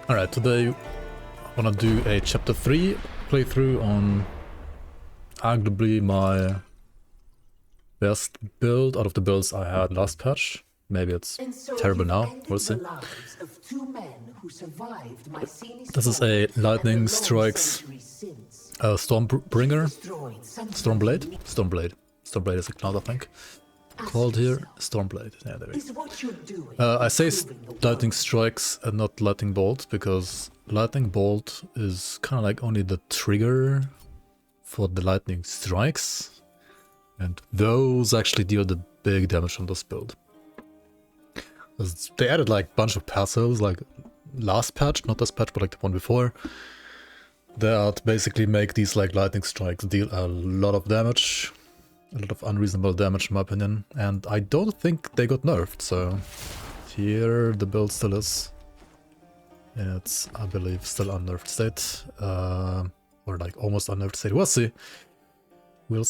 Alright, today I want to do a chapter 3 playthrough on arguably my best build out of the builds I had last patch. Maybe it's terrible now, we'll see. This is a Lightning Strikes Stormbringer. Stormblade? Stormblade is a class, I think. Called here Stormblade. Yeah, there we go. I say Lightning Strikes and not Lightning Bolt because Lightning Bolt is kind of like only the trigger for the Lightning Strikes, and those actually deal the big damage on this build. They added like a bunch of passives, like last patch, not this patch, but like the one before, that basically make these like Lightning Strikes deal a lot of damage. A lot of unreasonable damage in my opinion, and I don't think they got nerfed, so here the build still is. And it's, I believe, still unnerfed state. Or like almost unnerfed state. We'll see. We'll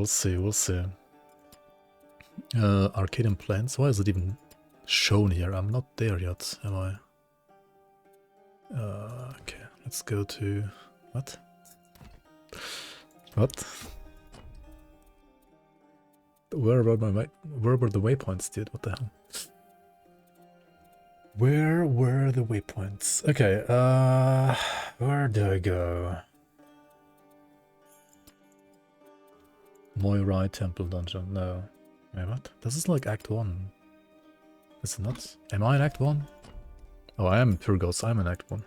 see. Arcadian Plains, why is it even shown here? I'm not there yet, am I? Okay, let's go to... What? Where were the waypoints, dude? What the hell? Where were the waypoints? Okay, where do I go? Moirai Temple Dungeon, no. Wait, what? This is like Act 1. Is it not? Am I in Act 1? Oh, I am Pure Ghost, I'm in Act 1.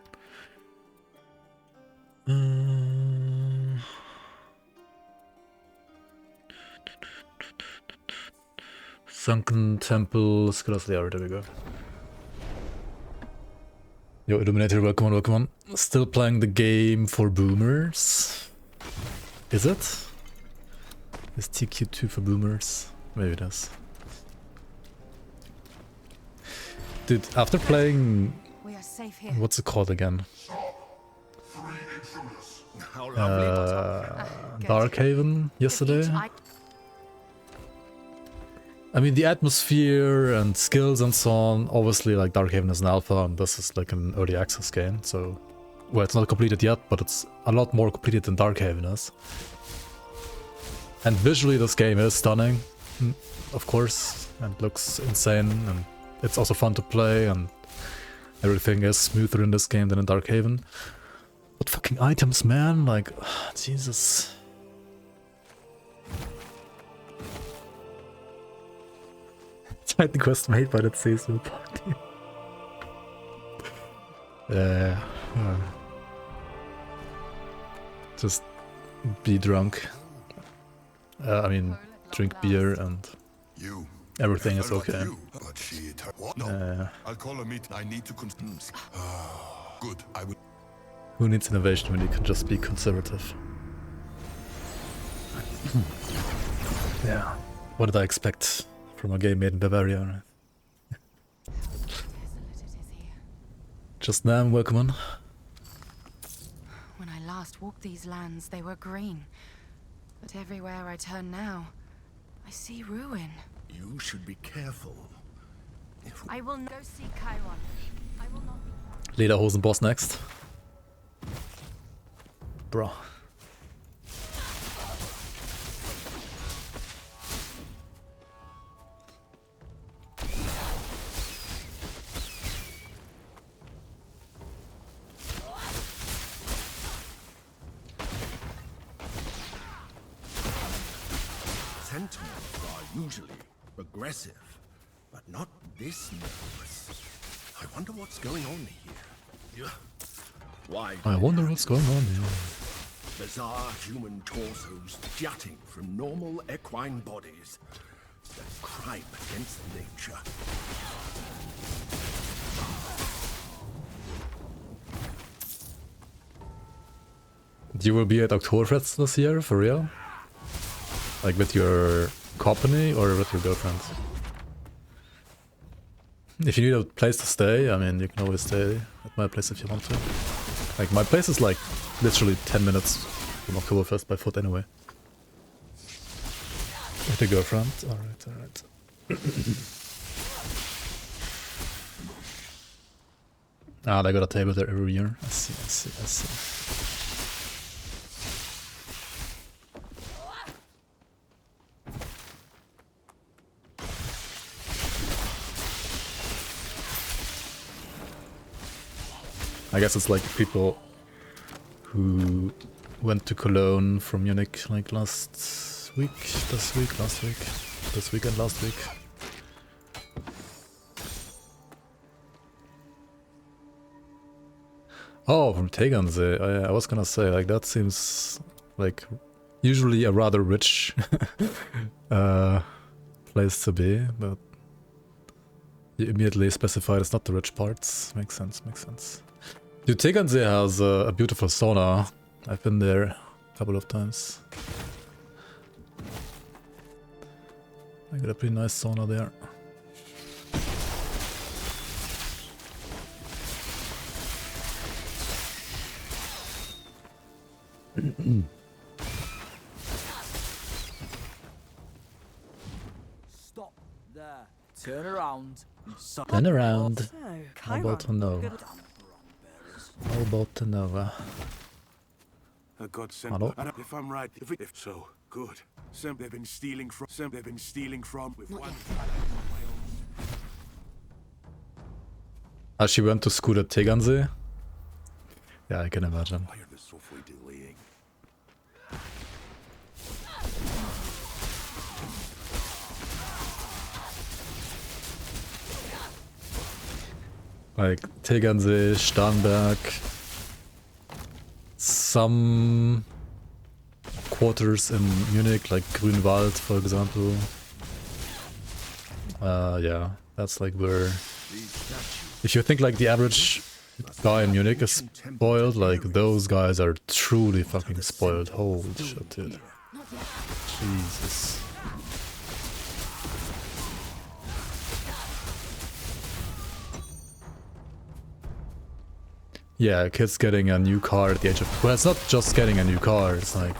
Sunken Temple, Scholastic, there we go. Yo, Illuminator, welcome on. Still playing the game for boomers? Is it? Is TQ2 for boomers? Maybe it is. Dude, after playing... We are safe here. What's it called again? Darkhaven yesterday? I mean, the atmosphere and skills and so on, obviously, like, Darkhaven is an alpha, and this is like an early access game, so... Well, it's not completed yet, but it's a lot more completed than Darkhaven is. And visually, this game is stunning, of course, and looks insane, and it's also fun to play, and everything is smoother in this game than in Darkhaven. But fucking items, man, like, Jesus... Titan quest made by that seasonal party. Just be drunk. I mean, drink beer and everything is okay. I'll call a meeting. I need to good. I would. Who needs innovation when you can just be conservative? Yeah. What did I expect from a game made in Bavaria? Just now, welcome on. When I last walked these lands, they were green. But everywhere I turn now, I see ruin. You should be careful. I will go see Chiron. I will not be... Lederhosen boss next. Bro. Sentinels are usually aggressive, but not this nervous. I wonder what's going on here. Why? I wonder what's going on here. Bizarre human torsos jutting from normal equine bodies. A crime against nature. You will be at Oktoberfest this year, for real? Like with your company or with your girlfriend? If you need a place to stay, I mean, you can always stay at my place if you want to. Like, my place is like literally 10 minutes from Oktoberfest by foot anyway. With a girlfriend? Alright. Ah, they got a table there every year. I see, I see, I see. I guess it's like people who went to Cologne from Munich like last week, this weekend, last week. Oh, from Tegernsee. I was gonna say, like, that seems like usually a rather rich place to be, but you immediately specified it's not the rich parts. Makes sense, makes sense. Dude, Tegernsee has a beautiful sauna. I've been there a couple of times. I got a pretty nice sauna there. Stop there. Turn around. Turn around. So, How about Chiron, Nova? good- How about Nova? A godsend. Hello? And if I'm right, if so, good. Some they've been stealing from with one. Ah, she went to school at Tegernsee? Yeah, I can imagine. Why are they so delaying? Like Tegernsee, Starnberg, some quarters in Munich, like Grünwald, for example. Yeah, that's like where... If you think like the average guy in Munich is spoiled, like those guys are truly fucking spoiled. Holy shit, dude. Jesus. Yeah, kids getting a new car at the age of... Well, it's not just getting a new car, it's like...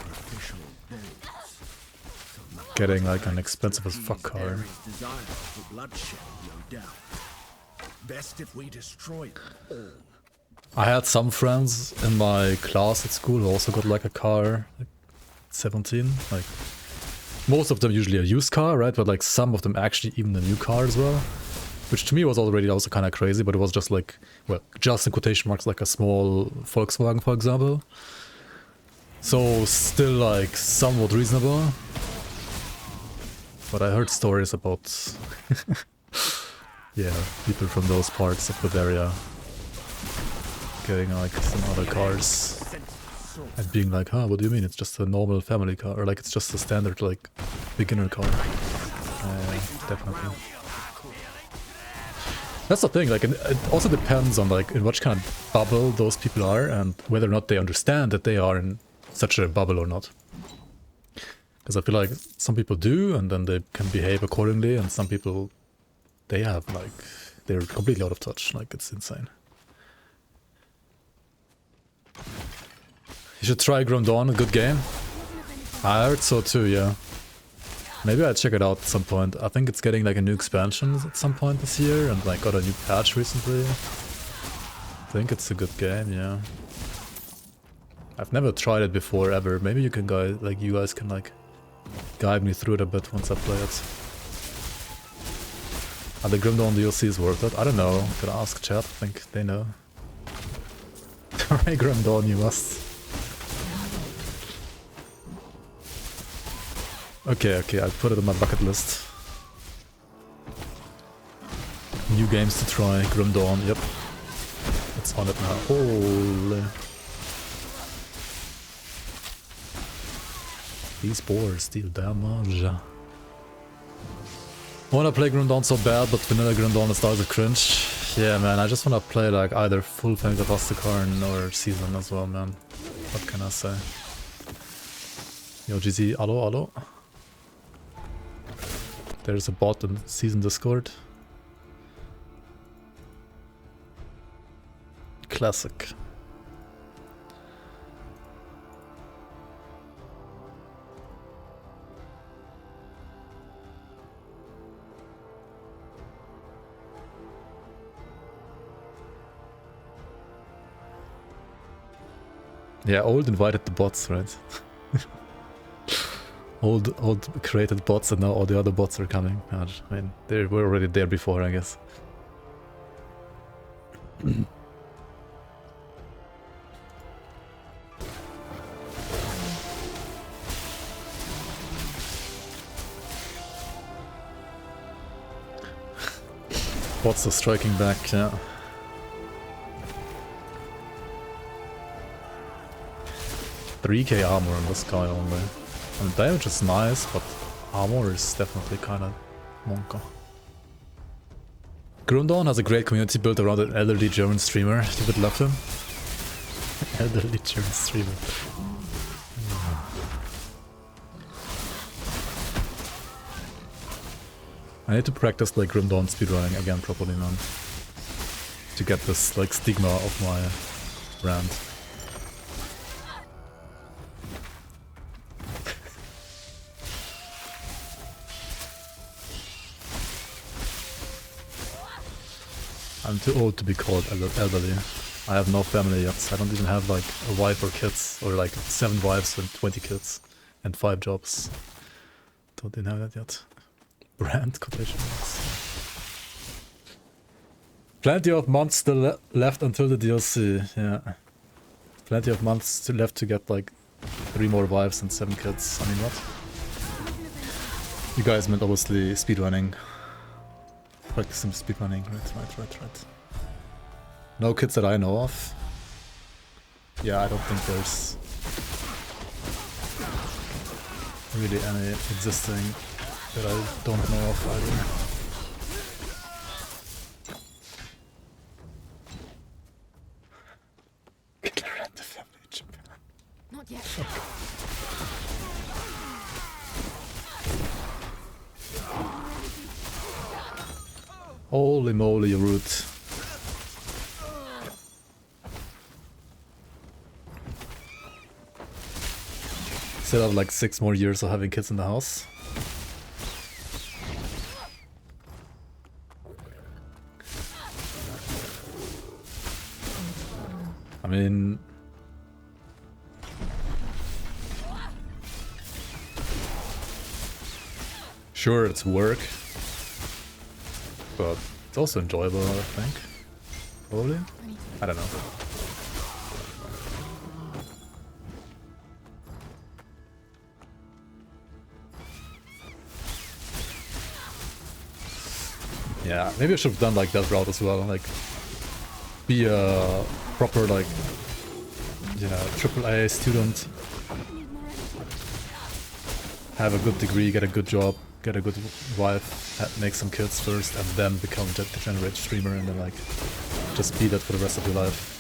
getting like an expensive as fuck car. Desire for bloodshed, no doubt. Best if we destroy them. I had some friends in my class at school who also got like a car, like 17, like... Most of them usually a used car, right? But like some of them actually even a new car as well. Which to me was already also kind of crazy, but it was just like, well, just in quotation marks, like a small Volkswagen, for example. So still like somewhat reasonable. But I heard stories about, yeah, people from those parts of Bavaria getting like some other cars and being like, huh, what do you mean? It's just a normal family car, or like it's just a standard like beginner car. Definitely. That's the thing, like, it also depends on, like, in which kind of bubble those people are and whether or not they understand that they are in such a bubble or not. Because I feel like some people do, and then they can behave accordingly, and some people, they have, like, they're completely out of touch, like, it's insane. You should try Grim Dawn, a good game. I heard so too, yeah. Maybe I'll check it out at some point. I think it's getting like a new expansion at some point this year and like got a new patch recently. I think it's a good game, yeah. I've never tried it before ever. Maybe you can guys can like guide me through it a bit once I play it. Are the Grim Dawn DLCs worth it? I don't know. Could ask chat. I think they know. Try Grim Dawn, you must. Okay, I'll put it on my bucket list. New games to try, Grim Dawn, yep. It's on it now. Holy. These boars deal damage. I wanna play Grim Dawn so bad, but vanilla Grim Dawn is always a cringe. Yeah, man, I just wanna play like either full Phantom of Ostakarn or Season as well, man. What can I say? Yo, GZ, hello? There's a bot in Season Discord. Classic. Yeah, old invited the bots, right? old created bots and now all the other bots are coming. I mean, they were already there before, I guess. Bots are striking back, yeah. $3k armor on this guy only. I mean, damage is nice, but armor is definitely kinda monka. Grundon has a great community built around an elderly German streamer. You would love him. Elderly German streamer. I need to practice like Grim Dawn speedrunning again properly, man. To get this like stigma of my brand. I'm too old to be called elderly. I have no family yet. I don't even have like a wife or kids, or like 7 wives and 20 kids and 5 jobs. Don't even have that yet. Brand quotation marks. Plenty of months still left until the DLC. Yeah, plenty of months still left to get like 3 more wives and 7 kids. I mean, what? You guys meant obviously speedrunning. Practicing speedrunning, right. No kids that I know of. Yeah, I don't think there's really any existing that I don't know of either. Hitler and the family in Japan. Not yet. Holy moly, Root. Still have like 6 more years of having kids in the house. I mean... Sure, it's work. But it's also enjoyable, I think. Probably? I don't know. Yeah, maybe I should have done like that route as well, like be a proper like, you know, AAA student, have a good degree, get a good job, get a good wife, make some kids first, and then become a degenerate streamer, and then like just be that for the rest of your life.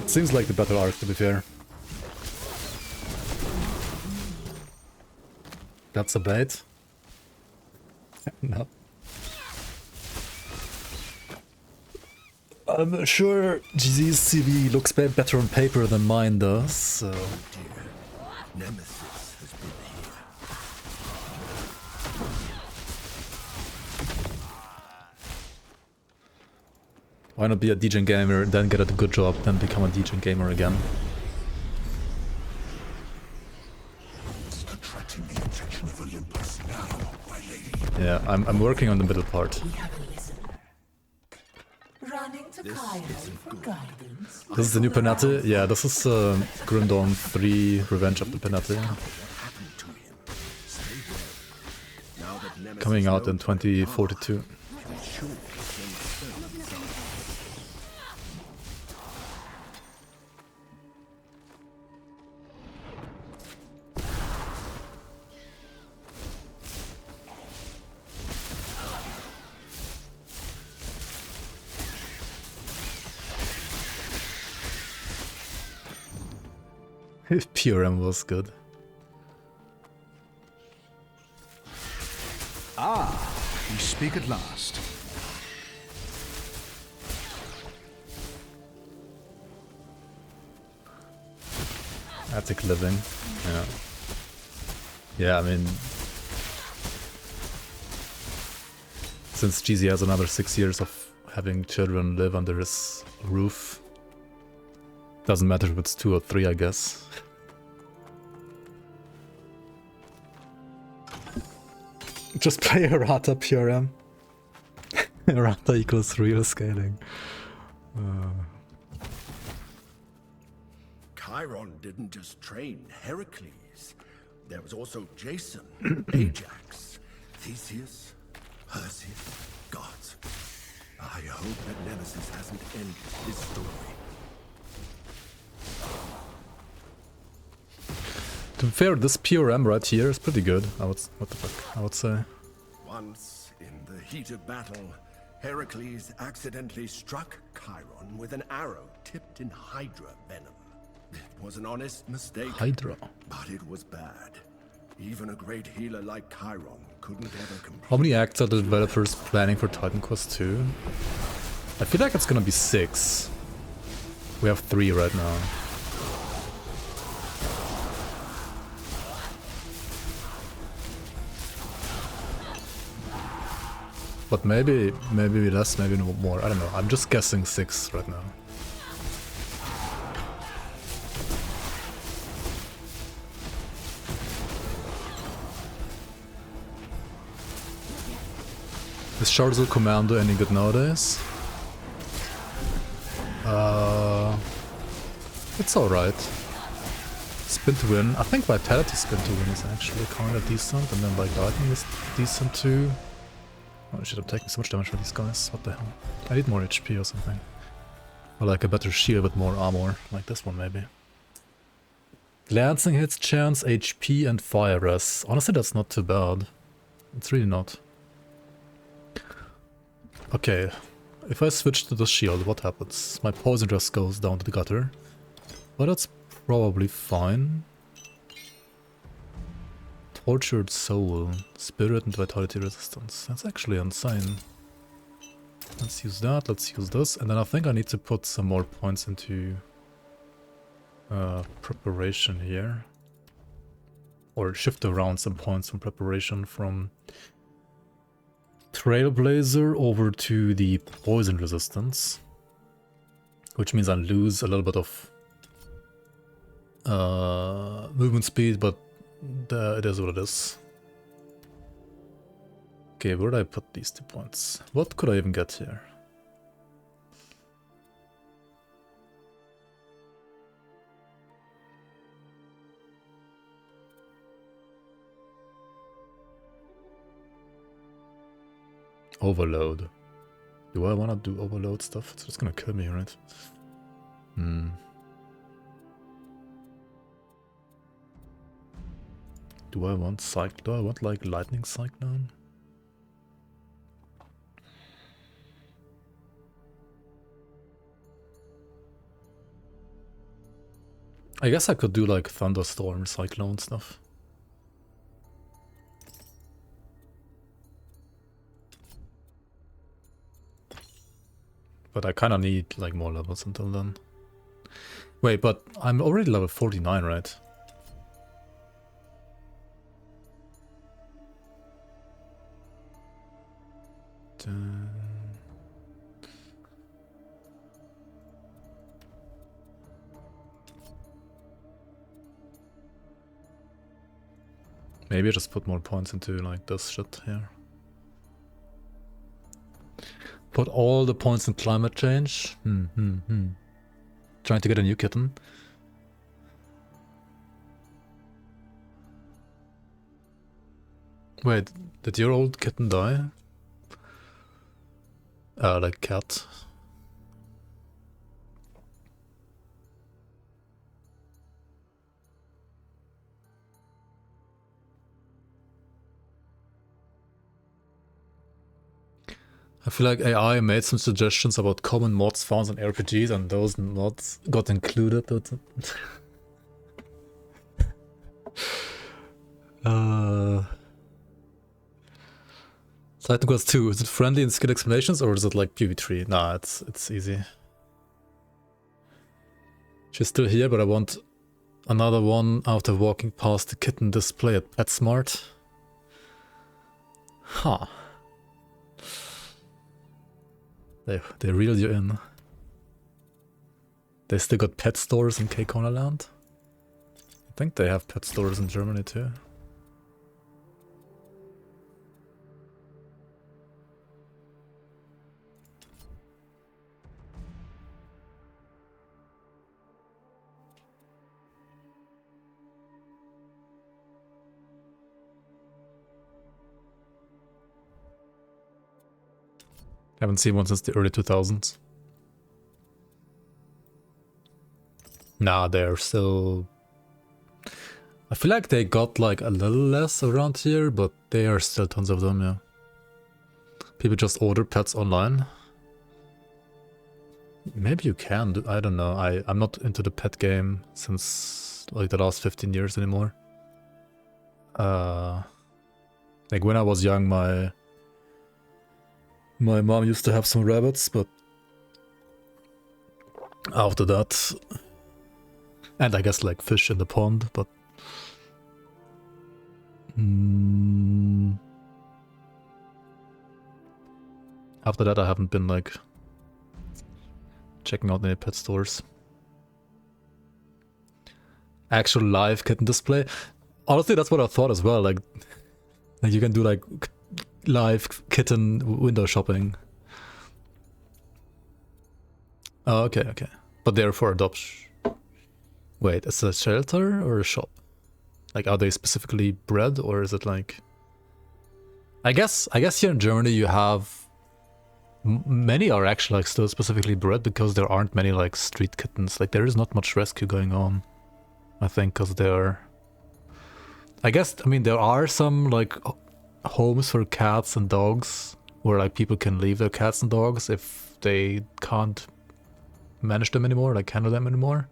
It seems like the better arc, to be fair. That's a bait? No. I'm sure GZ's CV looks better on paper than mine does, so... Nemesis has been here. Why not be a DJ gamer, then get a good job, then become a DJ gamer again? Yeah, I'm working on the middle part. This is the new Penati? Yeah, this is Grim Dawn 3 Revenge of the Penati. Coming out in 2042. PRM was good. Ah, we speak at last. Attic living, yeah. Yeah, I mean... Since GZ has another 6 years of having children live under his roof, Doesn't matter if it's 2 or 3, I guess. Just play Errata PRM. Errata equals real scaling. Chiron didn't just train Heracles. There was also Jason, Ajax, Theseus, Perseus, gods. I hope that Nemesis hasn't ended his story. To be fair, this PRM right here is pretty good. I would say. Once, in the heat of battle, Heracles accidentally struck Chiron with an arrow tipped in Hydra venom. It was an honest mistake, Hydra. but it was bad. Even a great healer like Chiron couldn't ever complete. How many acts are the developers planning for Titan Quest 2? I feel like it's gonna be 6. We have 3 right now. But maybe less, maybe no more. I don't know. I'm just guessing 6 right now. Is Charizard Commando any good nowadays? It's alright. Spin to win. I think Vitality spin to win is actually kinda decent, and then like Lightning is decent too. Oh shit, I'm taking so much damage from these guys. What the hell? I need more HP or something. Or like a better shield with more armor. Like this one maybe. Glancing hits, chance, HP and fire res. Honestly, that's not too bad. It's really not. Okay, if I switch to the shield, what happens? My poison res goes down to the gutter. But that's probably fine. Tortured Soul, Spirit and Vitality Resistance. That's actually insane. Let's use that, let's use this, and then I think I need to put some more points into preparation here. Or shift around some points from preparation from Trailblazer over to the Poison Resistance. Which means I lose a little bit of movement speed, but it is what it is. Okay, where did I put these 2 points? What could I even get here? Overload. Do I want to do overload stuff? It's just gonna kill me, right? Do I want like lightning cyclone? I guess I could do like thunderstorm, cyclone stuff. But I kind of need like more levels until then. Wait, but I'm already level 49, right? Maybe I just put more points into like this shit here. Put all the points in climate change. Trying to get a new kitten. Wait, did your old kitten die? Like cat. I feel like AI made some suggestions about common mods found in RPGs, and those mods got included. Titan Quest 2, is it friendly in skill explanations or is it like PV3? Nah, it's easy. She's still here, but I want another one after walking past the kitten display at PetSmart. Huh. They reel you in. They still got pet stores in K-Cornerland. I think they have pet stores in Germany too. Haven't seen one since the early 2000s. Nah, they're still... I feel like they got like a little less around here, but there are still tons of them, yeah. People just order pets online. Maybe you can, I don't know. I'm not into the pet game since like the last 15 years anymore. Like when I was young, my mom used to have some rabbits, but after that, and I guess like fish in the pond, but after that I haven't been like checking out any pet stores. Actual live kitten display. Honestly, that's what I thought as well. Like you can do like live kitten window shopping. Oh, okay. But they're for adoption. Wait, it's a shelter or a shop? Like, are they specifically bred, or is it like... I guess here in Germany you have... Many are actually like still specifically bred because there aren't many like street kittens. Like there is not much rescue going on. I think because they're... I mean there are some like homes for cats and dogs where like people can leave their cats and dogs if they can't manage them anymore, like handle them anymore.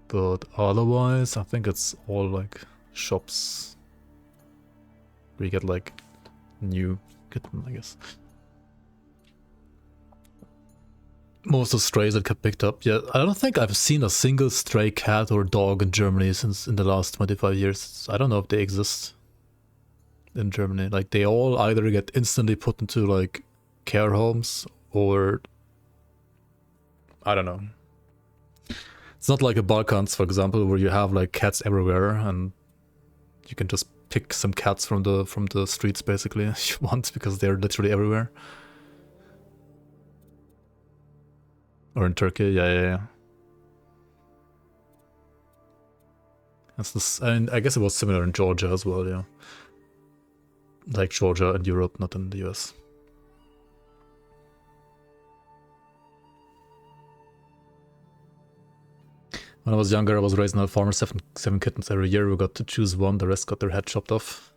But otherwise, I think it's all like shops where you get like new kitten, I guess. Most of strays that get picked up. Yeah, I don't think I've seen a single stray cat or dog in Germany since in the last 25 years. I don't know if they exist in Germany. Like they all either get instantly put into like care homes or I don't know. It's not like the Balkans, for example, where you have like cats everywhere and you can just pick some cats from the streets basically if you want, because they're literally everywhere. Or in Turkey, yeah. That's this, and I guess it was similar in Georgia as well, yeah. Like Georgia and Europe, not in the US. When I was younger, I was raised on a farm, seven kittens every year. We got to choose one, the rest got their head chopped off.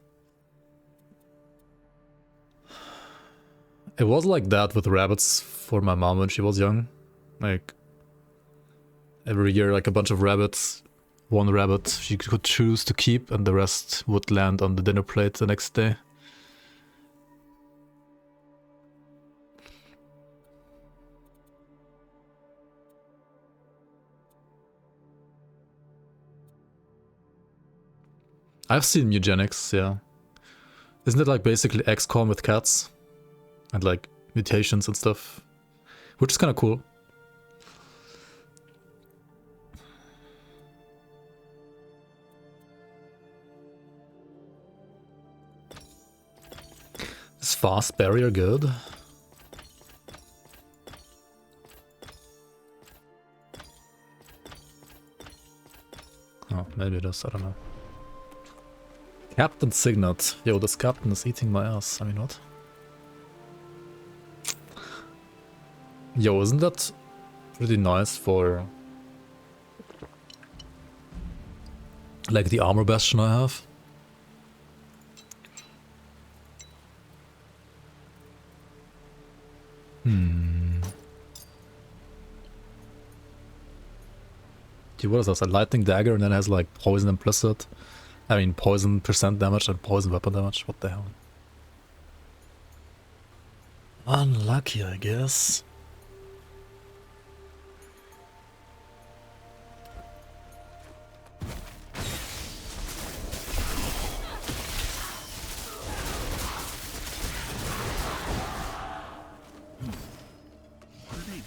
It was like that with rabbits for my mom when she was young. Like, every year, like a bunch of rabbits, one rabbit she could choose to keep, and the rest would land on the dinner plate the next day. I've seen eugenics, yeah. Isn't it like basically XCOM with cats? And like mutations and stuff? Which is kind of cool. Is fast barrier good? Oh, maybe it is, I don't know. Captain Signet. Yo, this captain is eating my ass. I mean, what? Yo, isn't that pretty nice for... like the armor bastion I have? Dude, what is this? A lightning dagger and then it has like poison implicit? I mean, poison percent damage and poison weapon damage. What the hell? Unlucky, I guess.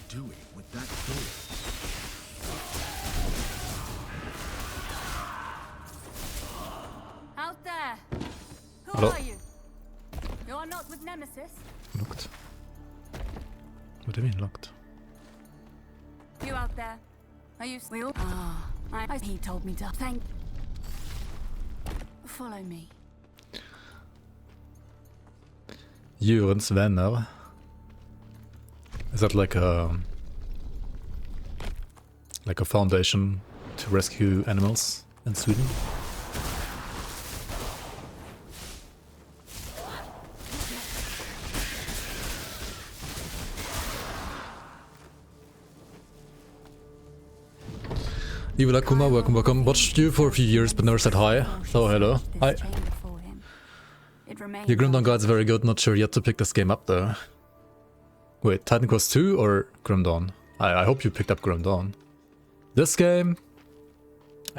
doing with that door? Out there! Who Hello? are you? You are not with Nemesis? Locked. What do you mean locked? You out there? Are you still? He told me to. Thank. Follow me. Djurens vänner. Is that like a foundation to rescue animals in Sweden? Evil Akuma, welcome. Watched you for a few years but never said hi. So hello. Hi. Your Grim Dawn guide's very good, not sure yet to pick this game up though. Wait, Titan Quest 2 or Grim Dawn? I hope you picked up Grim Dawn. This game...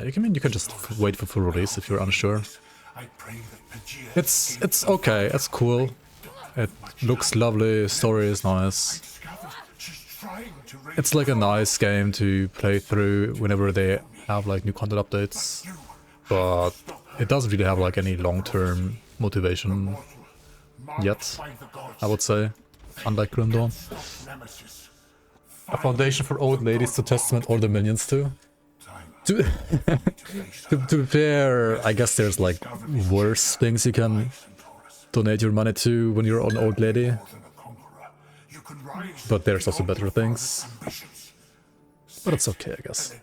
you can just wait for full release if you're unsure. It's okay, it's cool. It looks lovely, story is nice. It's like a nice game to play through whenever they have like new content updates. But it doesn't really have like any long-term motivation yet, I would say, unlike Grim Dawn. A foundation for old ladies to testament all the minions to. To be fair, I guess there's like worse things you can donate your money to when you're an old lady. But there's also better things. But it's okay, I guess.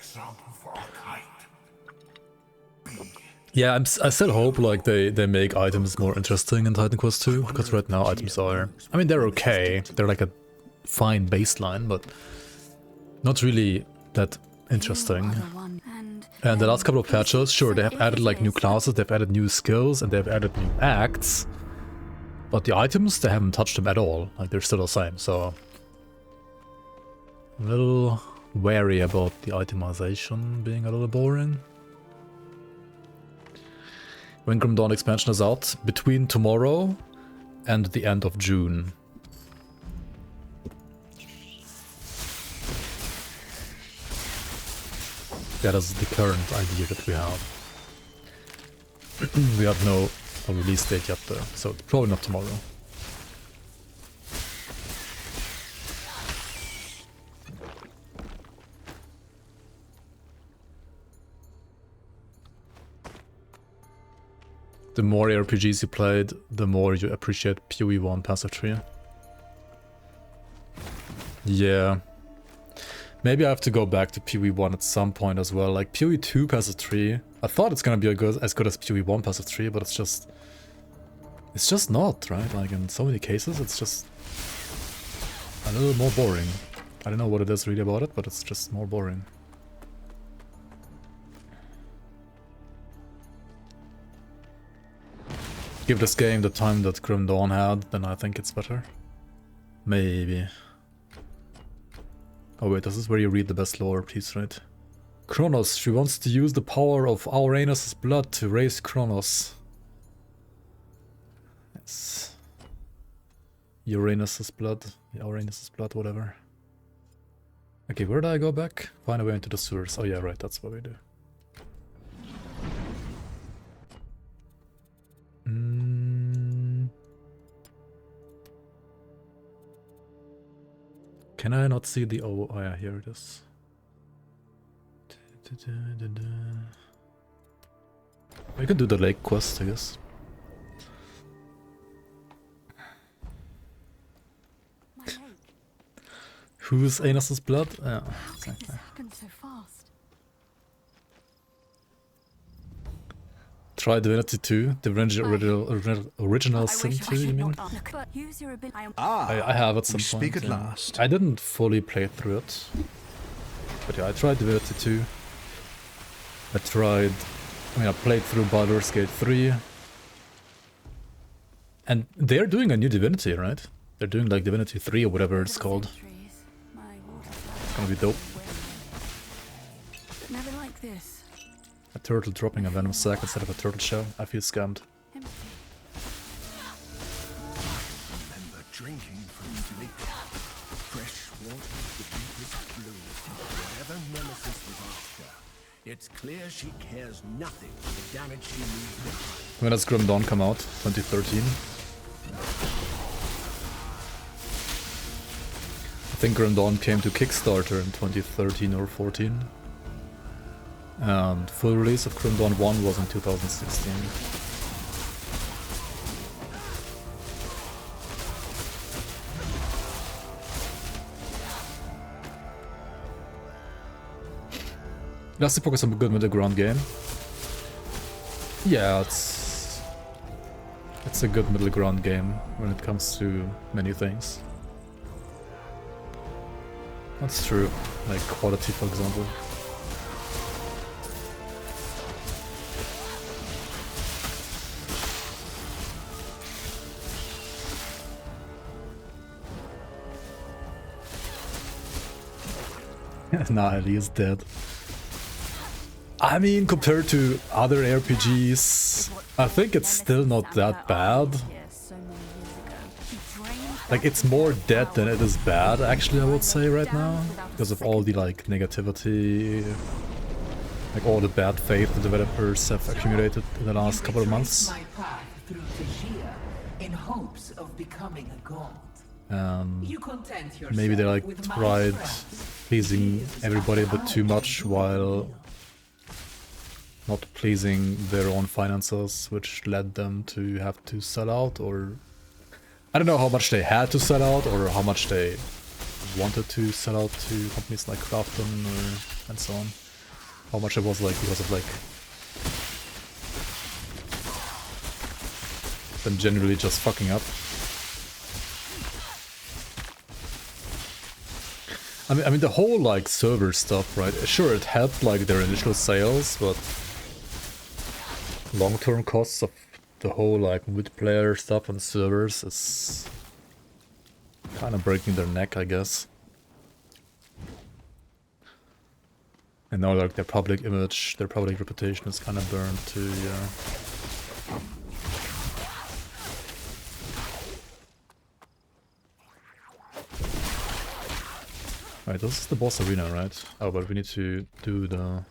Yeah, I still hope like they make items more interesting in Titan Quest 2, because right now items are... I mean, they're okay. They're like a fine baseline, but not really that interesting. And the last couple of patches, sure, they have added like new classes, they've added new skills, and they've added new acts. But the items, they haven't touched them at all. Like, they're still the same, so... I'm a little wary about the itemization being a little boring. When Grim Dawn expansion is out, between tomorrow and the end of June. That is the current idea that we have. We have no release date yet though, so it's probably not tomorrow. The more RPGs you played, the more you appreciate PoE1 passive tree. Yeah. Maybe I have to go back to PoE1 at some point as well. Like PoE2 passive tree, I thought it's gonna be as good as PoE1 passive tree, but it's just not, right? Like in so many cases, it's just a little more boring. I don't know what it is really about it, but it's just more boring. Give this game the time that Grim Dawn had, then I think it's better. Maybe. Oh wait, this is where you read the best lore piece, right? Kronos, she wants to use the power of Uranus' blood to raise Kronos. Yes. Uranus' blood, Uranus' blood, whatever. Okay, where do I go back? Find a way into the sewers. Oh yeah, right, that's what we do. Can I not see the... Oh yeah, here it is. We can do the lake quest, I guess. Whose anus' blood? Yeah, exactly. Try Divinity 2, the original Sin 2, you mean? I have at some point. Speak at last. I didn't fully play through it. But yeah, I tried Divinity 2. I played through Baldur's Gate 3. And they're doing a new Divinity, right? They're doing like Divinity 3 or whatever it's called. It's gonna be dope. Never like this. A turtle dropping a venom sack instead of a turtle shell. I feel scammed. Remember drinking from liquid, fresh water with It's clear she cares nothing for the damage she leaves behind. When does Grim Dawn come out? 2013. I think Grim Dawn came to Kickstarter in 2013 or 14. And full release of Grim Dawn 1 was in 2016. Let's focus on a good middle ground game. Yeah, it's a good middle ground game when it comes to many things. That's true, like quality for example. Nah, Ellie is dead. I mean, compared to other RPGs, I think it's still not that bad. Like, it's more dead than it is bad, actually, I would say right now. Because of all the, like, negativity, like all the bad faith the developers have accumulated in the last couple of months. Maybe they, like, tried pleasing everybody a bit too much while not pleasing their own finances, which led them to have to sell out, or I don't know how much they had to sell out or how much they wanted to sell out to companies like Crafton and so on. How much it was like because of like them generally just fucking up. I mean the whole like server stuff, right? Sure, it helped like their initial sales, but long-term costs of the whole like multiplayer stuff on servers is kind of breaking their neck, I guess. And now like their public image, their public reputation is kind of burned too, yeah. Right, this is the boss arena, right? Oh, but we need to do the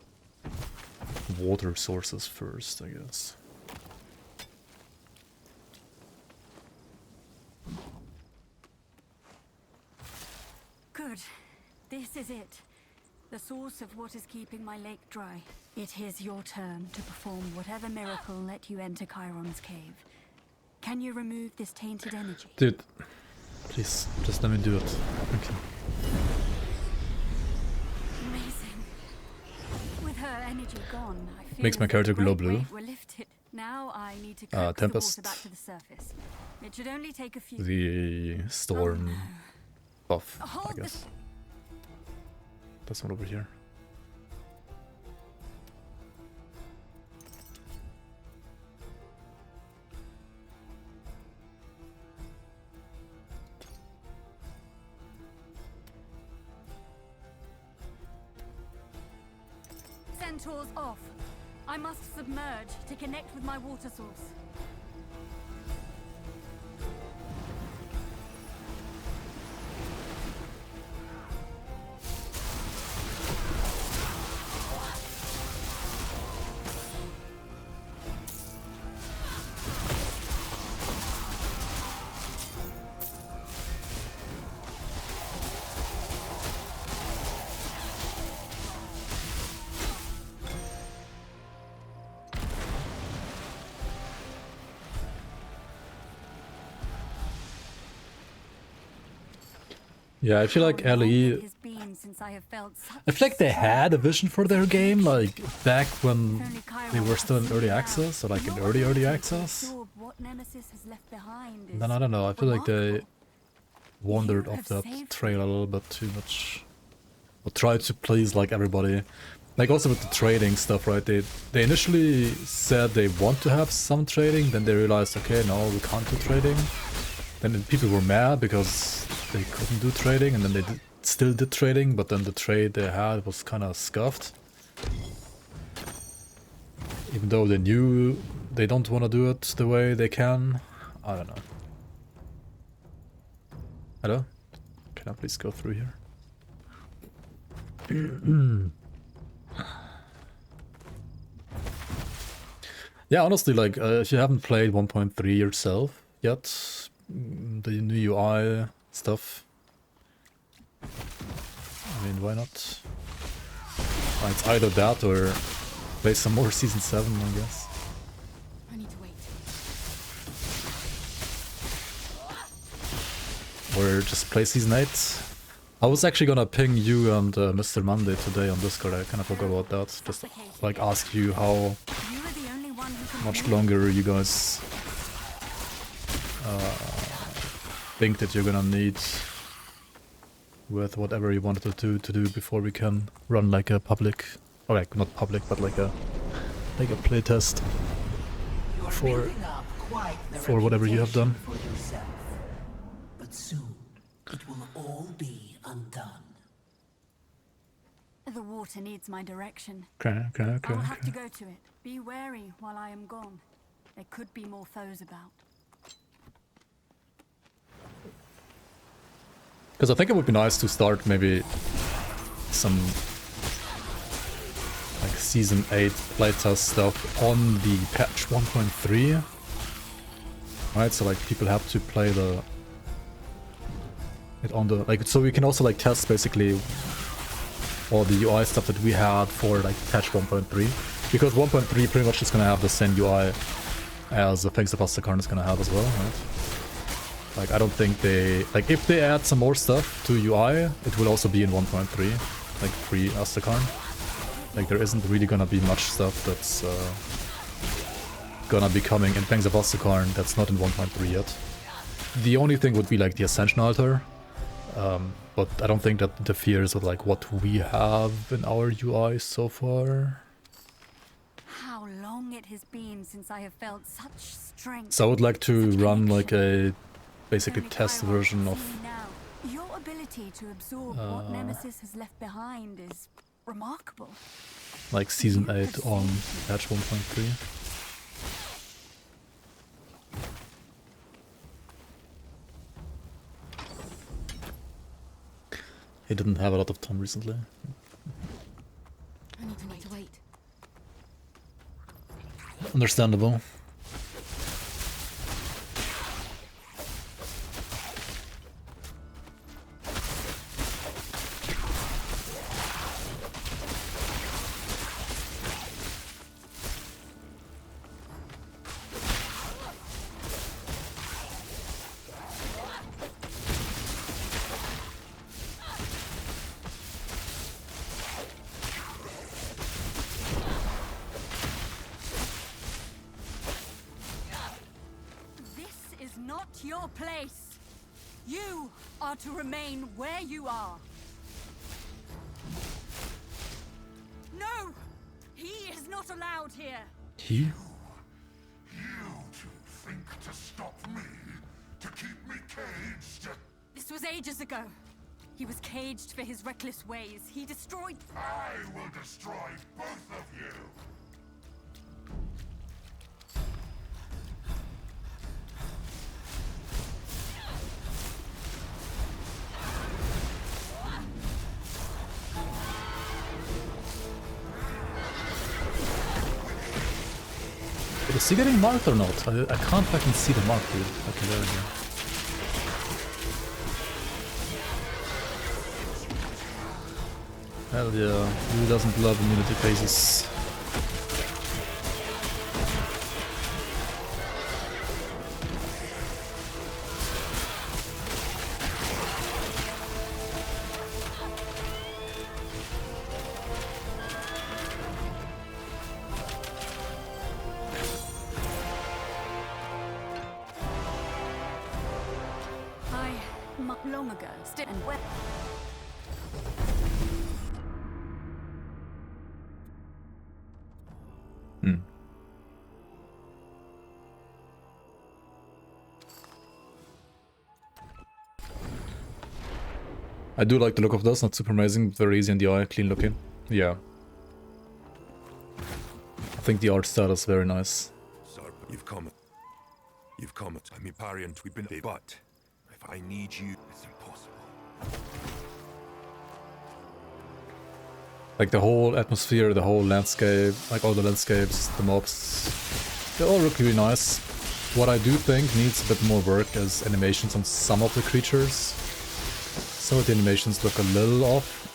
water sources first, I guess. Good. This is it. The source of what is keeping my lake dry. It is your turn to perform whatever miracle let you enter Chiron's cave. Can you remove this tainted energy? Dude, please, just let me do it. Thank you. Amazing. With her energy gone, I feel Makes my character glow blue. we're lifted. Now I need to coax the Tempest. water back to the surface. It should only take a few. The storm buff, I Hold guess. That's one over here. Centaurs off. I must submerge to connect with my water source. Yeah, I feel like LE... I feel like they had a vision for their game, like, back when they were still in early access, or like in early access. And then I don't know, I feel like they wandered off that trail a little bit too much. Or tried to please, like, everybody. Like, also with the trading stuff, right? They initially said they want to have some trading, then they realized, okay, no, we can't do trading. Then people were mad because they couldn't do trading, and then they still did trading, but then the trade they had was kind of scuffed. Even though they knew they don't want to do it the way they can. I don't know. Hello? Can I please go through here? Yeah, honestly, like, if you haven't played 1.3 yourself yet, the new UI stuff, I mean, why not? It's either that or play some more Season 7, I guess. I need to wait. Or just play Season 8. I was actually gonna ping you and Mr. Monday today on Discord. I kind of forgot about that. Just like ask you how You are the only one who can much longer you guys think that you're gonna need with whatever you wanted to do before we can run like a public, or like not public, but like a playtest for whatever you have done. For yourself. But soon it will all be undone. The water needs my direction. Okay. I will have to go to it. Be wary while I am gone. There could be more foes about. Because I think it would be nice to start maybe some like Season 8 playtest stuff on the patch 1.3. Right, so like people have to play it on the, like, so we can also like test basically all the UI stuff that we had for like patch 1.3, because 1.3 pretty much is gonna have the same UI as the things that Astakarn is gonna have as well, right? Like, I don't think they, like, if they add some more stuff to UI, it will also be in 1.3, like pre-Astakarn. Like, there isn't really gonna be much stuff that's gonna be coming in Fangs of Astakarn that's not in 1.3 yet. The only thing would be like the Ascension Altar, but I don't think that interferes with like what we have in our UI so far. How long it has been since I have felt such strength. So I would like to such run connection. like a basically Only test Chiron version can of see me now. Your ability to absorb what Nemesis has left behind is remarkable. like Season 8 on patch 1.3. He didn't have a lot of time recently. I need to wait. Understandable. Not your place. You are to remain where you are. No! He is not allowed here. He? You two think to stop me? To keep me caged? This was ages ago. He was caged for his reckless ways. He destroyed... I will destroy both of you! Is he getting marked or not? I can't fucking see the mark, dude. Okay, there we go. Hell yeah, who doesn't love immunity phases? Long ago, still and well. I do like the look of this, not super amazing, but very easy in the eye, clean looking. Yeah. I think the art style is very nice. Sir, you've come. I'm your parent, we've been there, but if I need you, it's impossible. Like the whole atmosphere, the whole landscape, like all the landscapes, the mobs, They all look really nice. What I do think needs a bit more work is animations on some of the creatures. Some of the animations look a little off,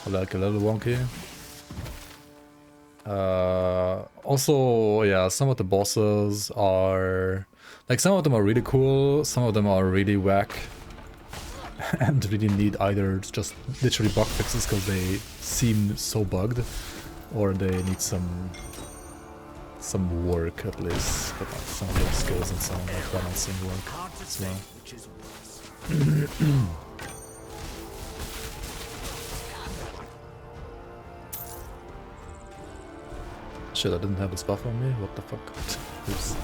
or like a little wonky. Also, yeah, some of the bosses are... Like, some of them are really cool, some of them are really whack. And really need either just literally bug fixes because they seem so bugged, or they need some work at least, but like some of the skills and some like balancing work as well. Shit, I didn't have this buff on me? What the fuck? Oops.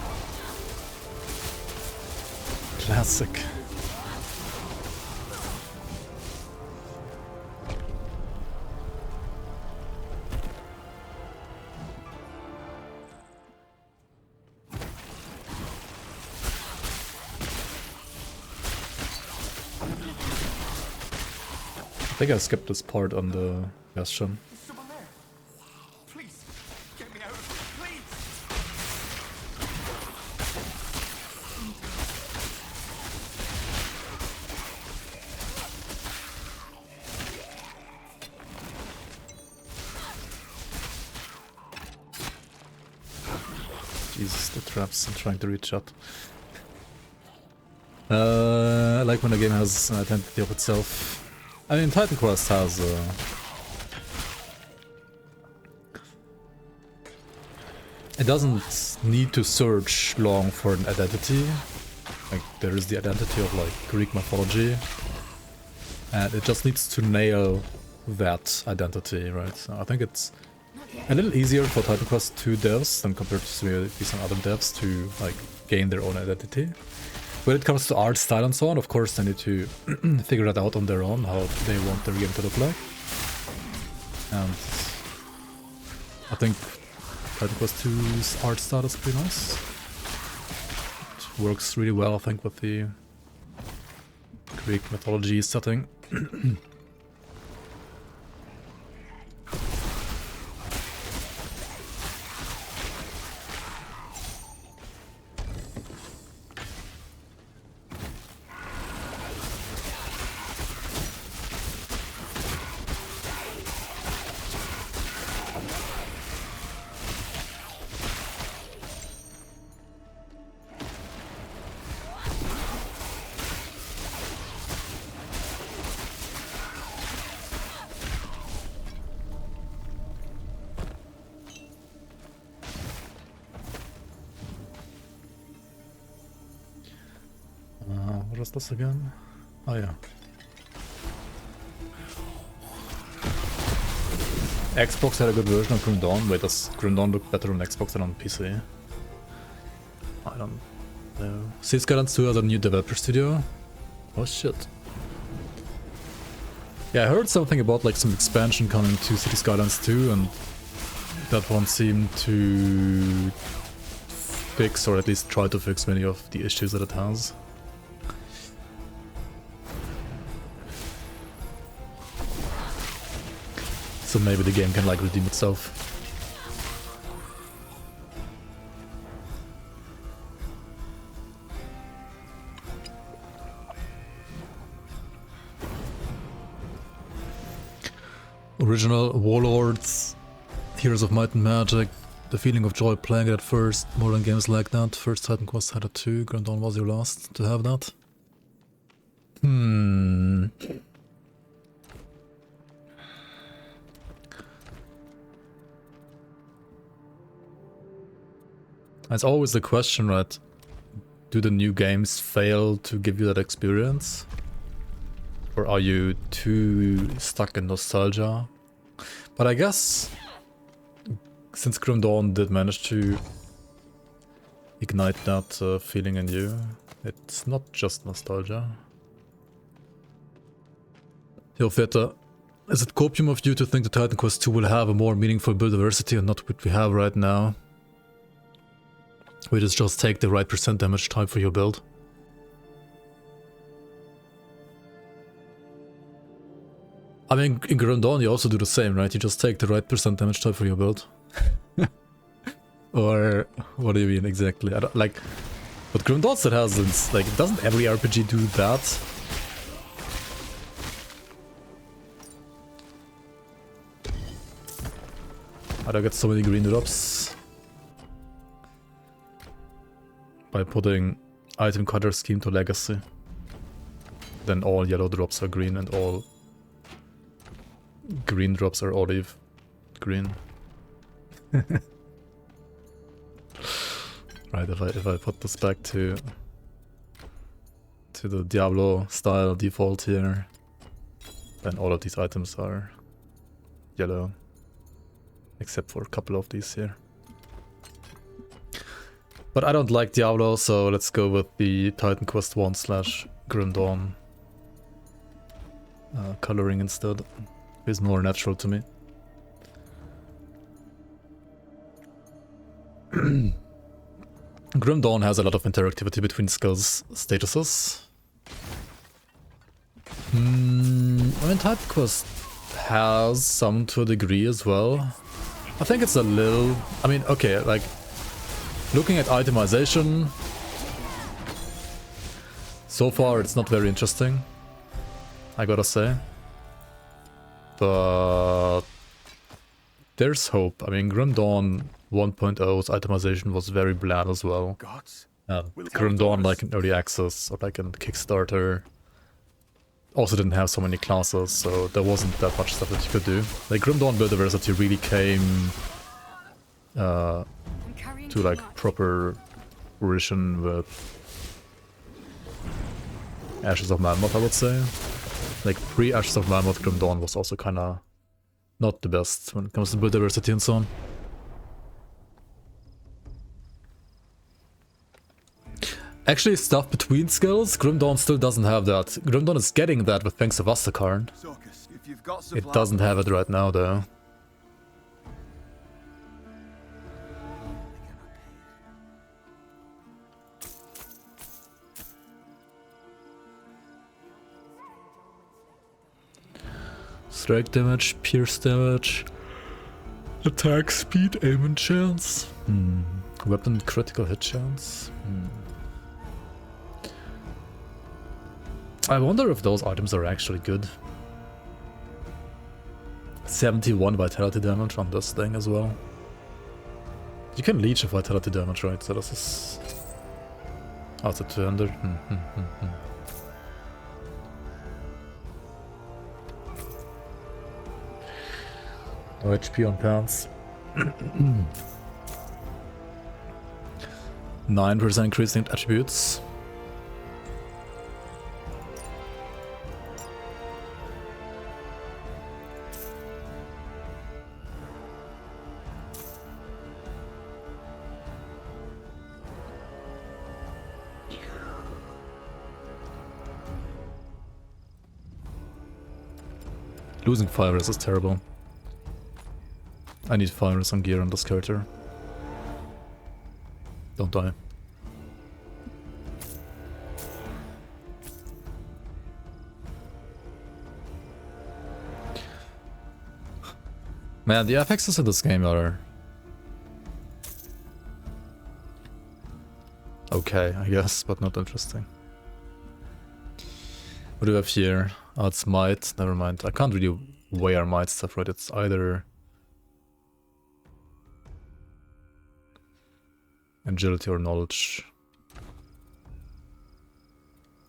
Classic. I think I skipped this part on the Bastion. Someone there. Please, get me out of here, Jesus, the traps I'm trying to reach out. I like when a game has an identity of itself. I mean, Titan Quest has it doesn't need to search long for an identity. Like, there is the identity of like Greek mythology, and it just needs to nail that identity, right? So I think it's a little easier for Titan Quest 2 devs than compared to maybe some other devs to like gain their own identity. When it comes to art style and so on, of course they need to figure that out on their own, how they want their game to look like. And I think Titan Quest 2's art style is pretty nice. It works really well, I think, with the Greek mythology setting. What is this again? Oh yeah. Xbox had a good version of Grim Dawn. Wait, does Grim Dawn look better on Xbox than on PC? I don't know. Sea Skylines 2 has a new developer studio. Oh shit. Yeah, I heard something about like some expansion coming to City Skylines 2, and that one seemed to fix, or at least try to fix, many of the issues that it has. So maybe the game can like redeem itself. Original Warlords, Heroes of Might and Magic, the feeling of joy playing it at first, modern games like that. First Titan Quest had it too, Grim Dawn was your last to have that. It's always the question, right? Do the new games fail to give you that experience? Or are you too stuck in nostalgia? But I guess, since Grim Dawn did manage to ignite that feeling in you, it's not just nostalgia. Yo, Feta, is it copium of you to think that Titan Quest 2 will have a more meaningful build diversity and not what we have right now? Which is just take the right percent damage type for your build? I mean, in Grim Dawn you also do the same, right? You just take the right percent damage type for your build. Or what do you mean exactly? I don't, like, but Grim Dawn still has, like, doesn't every RPG do that? I don't get so many green drops by putting item color scheme to legacy. Then all yellow drops are green and all green drops are olive green. Right, if I put this back to the Diablo style default here, then all of these items are yellow, except for a couple of these here. But I don't like Diablo, so let's go with the Titan Quest 1 / Grim Dawn coloring instead. It's more natural to me. Grim Dawn has a lot of interactivity between skills statuses. I mean, Titan Quest has some to a degree as well. I think it's a little... I mean, okay, like, looking at itemization, so far it's not very interesting, I gotta say. But there's hope. I mean, Grim Dawn 1.0's itemization was very bland as well. Grim Dawn, like in early access or like in Kickstarter, also didn't have so many classes, so there wasn't that much stuff that you could do. Like Grim Dawn Buildiversity really came to like proper fruition with Ashes of Mammoth, I would say. Like pre-Ashes of Mammoth, Grim Dawn was also kinda not the best when it comes to buildiversity and so on. Actually, stuff between skills, Grim Dawn still doesn't have that. Grim Dawn is getting that with thanks to Vastakarn. It doesn't have it right now though. Strike damage, pierce damage, attack speed, aim and chance. Weapon critical hit chance. I wonder if those items are actually good. 71 vitality damage on this thing as well. You can leech a vitality damage, right? So this is... Oh, it's a 200. No HP on pants. 9% increase in attributes. Losing fire is terrible. I need fire and gear on this character. Don't die. Man, the FXs in this game are... okay, I guess, but not interesting. What do we have here? Oh, it's might. Never mind. I can't really weigh our might stuff, right? It's either... agility or knowledge.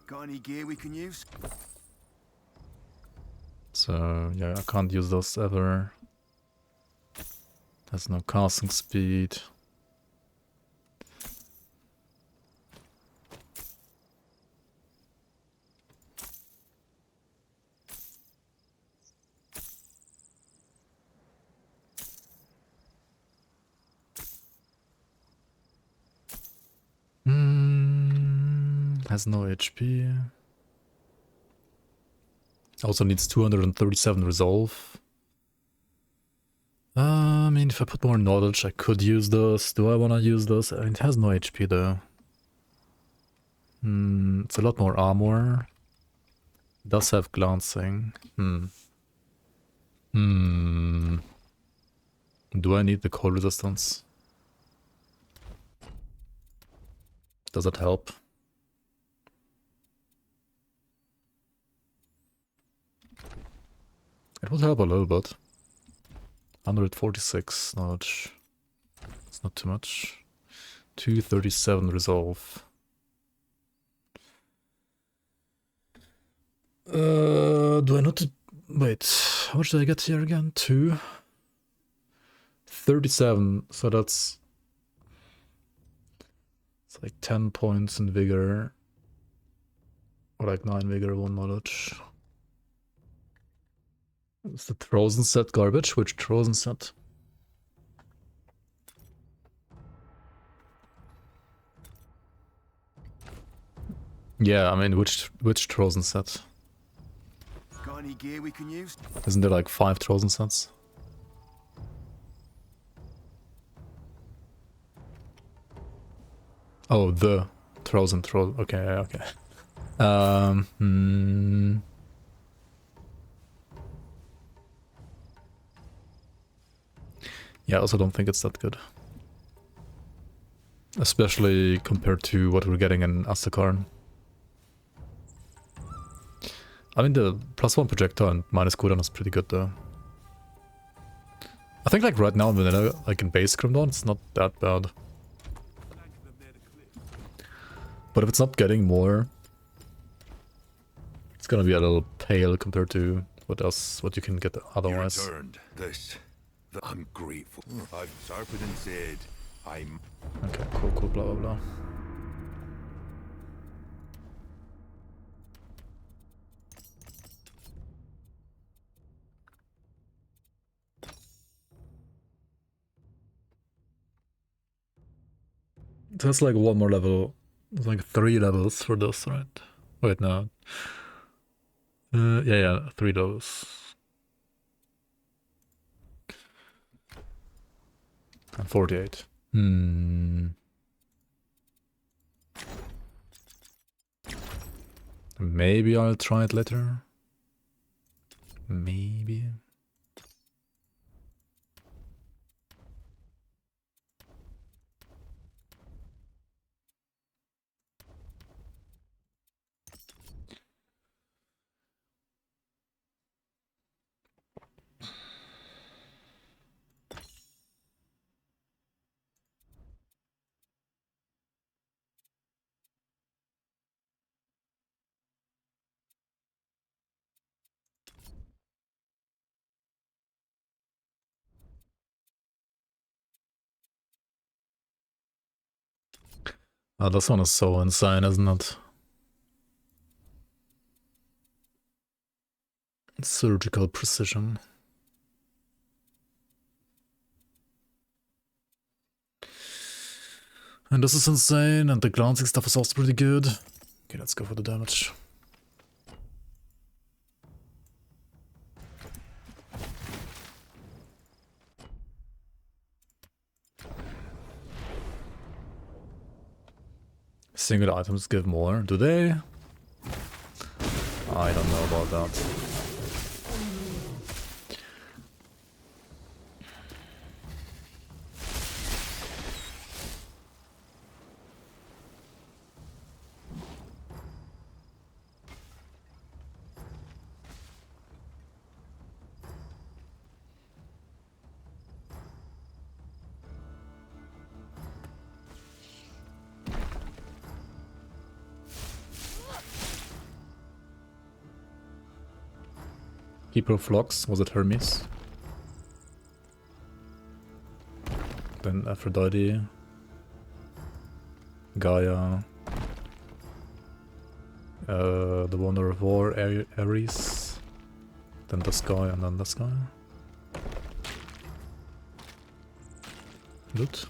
Got any gear we can use? So, yeah, I can't use those ever. There's no casting speed. Has no HP. Also needs 237 resolve. I mean, if I put more knowledge, I could use this. Do I want to use this? I mean, it has no HP though. It's a lot more armor. It does have glancing. Do I need the cold resistance? Does it help? It would help a little bit. 146, not. It's not too much. 237 resolve. Do I not to wait? How much did I get here again? 237. So it's like 10 points in vigor, or like 9 vigor, 1 knowledge. Is the Trozen set garbage? Which Trozen set? Yeah, I mean, which Trozen set? Got any gear we can use? Isn't there like 5 Trozen sets? Oh, the Trozen. Okay, okay. Yeah, I also don't think it's that good. Especially compared to what we're getting in Astakarn. I mean, the +1 projectile and minus cooldown is pretty good though. I think like right now in vanilla, like in base Grimdawn, it's not that bad. But if it's not getting more, it's gonna be a little pale compared to what you can get otherwise. You returned this. I'm grateful. I've Sarpedon said I'm. Okay, cool, blah blah blah. So that's like one more level. It's like 3 levels for this, right? Wait, no. Yeah, 3 levels. And 48. Maybe I'll try it later. Maybe. Oh, this one is so insane, isn't it? Surgical precision. And this is insane, and the glancing stuff is also pretty good. Okay, let's go for the damage. Single items give more, do they? I don't know about that. Keeper of Flocks, was it Hermes? Then Aphrodite, Gaia, the Wonder of War, Ares, then this guy, and then this guy. Loot.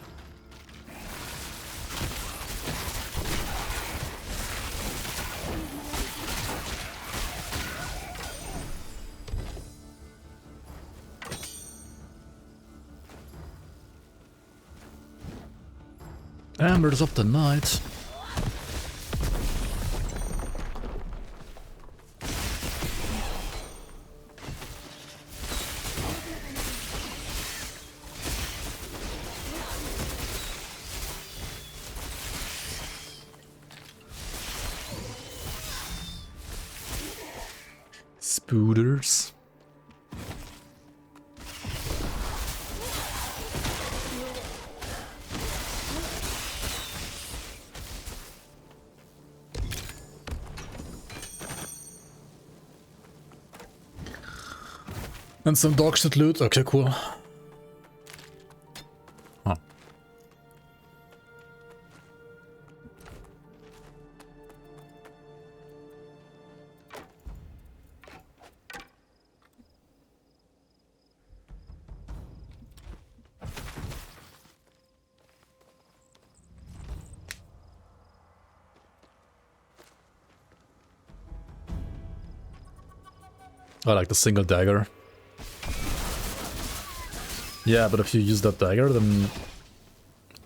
Embers of the Night. Spooters. And some dog shit loot. Okay, cool. Huh. I like the single dagger. Yeah, but if you use that dagger, then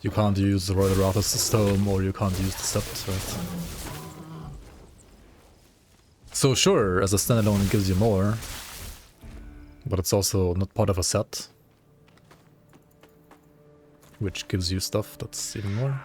you can't use the Royal Router system, or you can't use the steps, right? So sure, as a standalone it gives you more, but it's also not part of a set, which gives you stuff that's even more.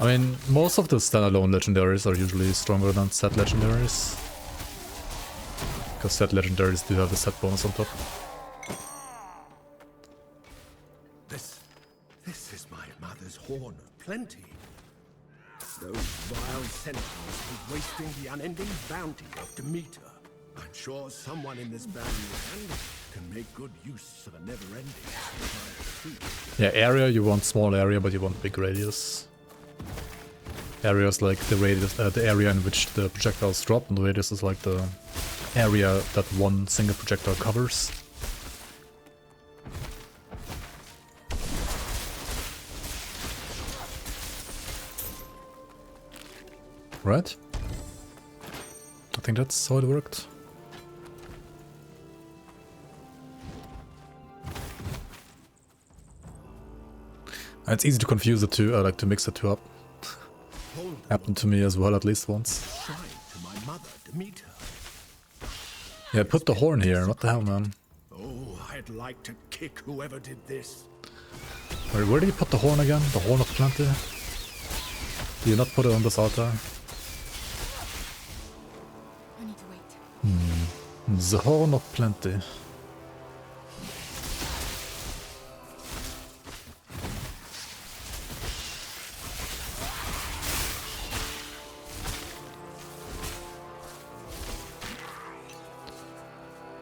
I mean, most of the standalone legendaries are usually stronger than set legendaries, because set legendaries do have the set bonus on top. This is my mother's horn of plenty. Those vile sentinels keep wasting the unending bounty of Demeter. I'm sure someone in this barrier can make good use of a never-ending supply of food. Yeah, area, you want small area, but you want big radius. Areas like the radius, the area in which the projectiles drop, and the radius is like the area that one single projectile covers. Right? I think that's how it worked. And it's easy to confuse the two, I like to mix the two up. Happened to me as well at least once. Shrine to my mother, Demeter. Yeah, put the horn here, what the hell, man? Oh, I'd like to kick whoever did this. Where did you put the horn again? The horn of plenty? Do you not put it on this altar? I need to wait. The horn of plenty.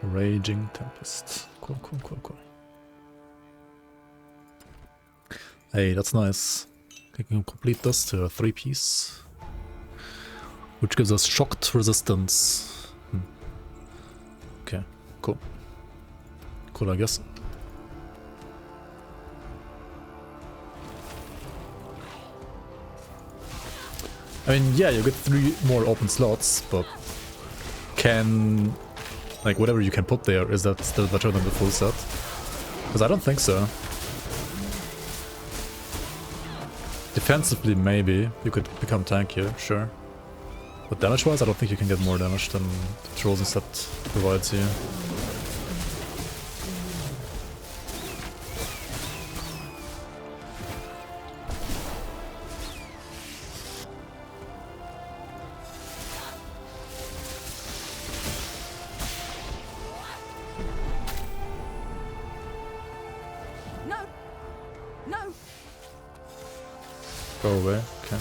Raging Tempest. Cool, cool, cool, cool. Hey, that's nice. We can complete this to a 3-piece. Which gives us shocked resistance. Okay, cool. Cool, I guess. I mean, yeah, you get 3 more open slots, but can... like, whatever you can put there, is that still better than the full set? Because I don't think so. Defensively, maybe. You could become tankier, sure. But damage-wise, I don't think you can get more damage than the Trojan set provides you. Go away, okay.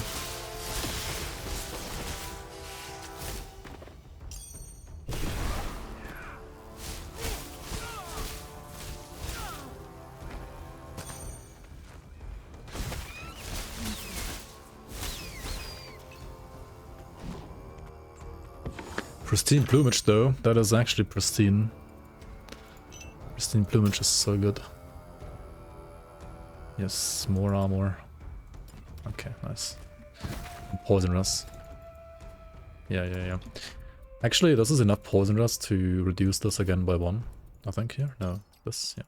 Pristine plumage though, that is actually pristine. Pristine plumage is so good. Yes, more armor. Okay, nice. Poison rust. Yeah. Actually, this is enough poison rust to reduce this again by 1. I think here? No, this, yeah.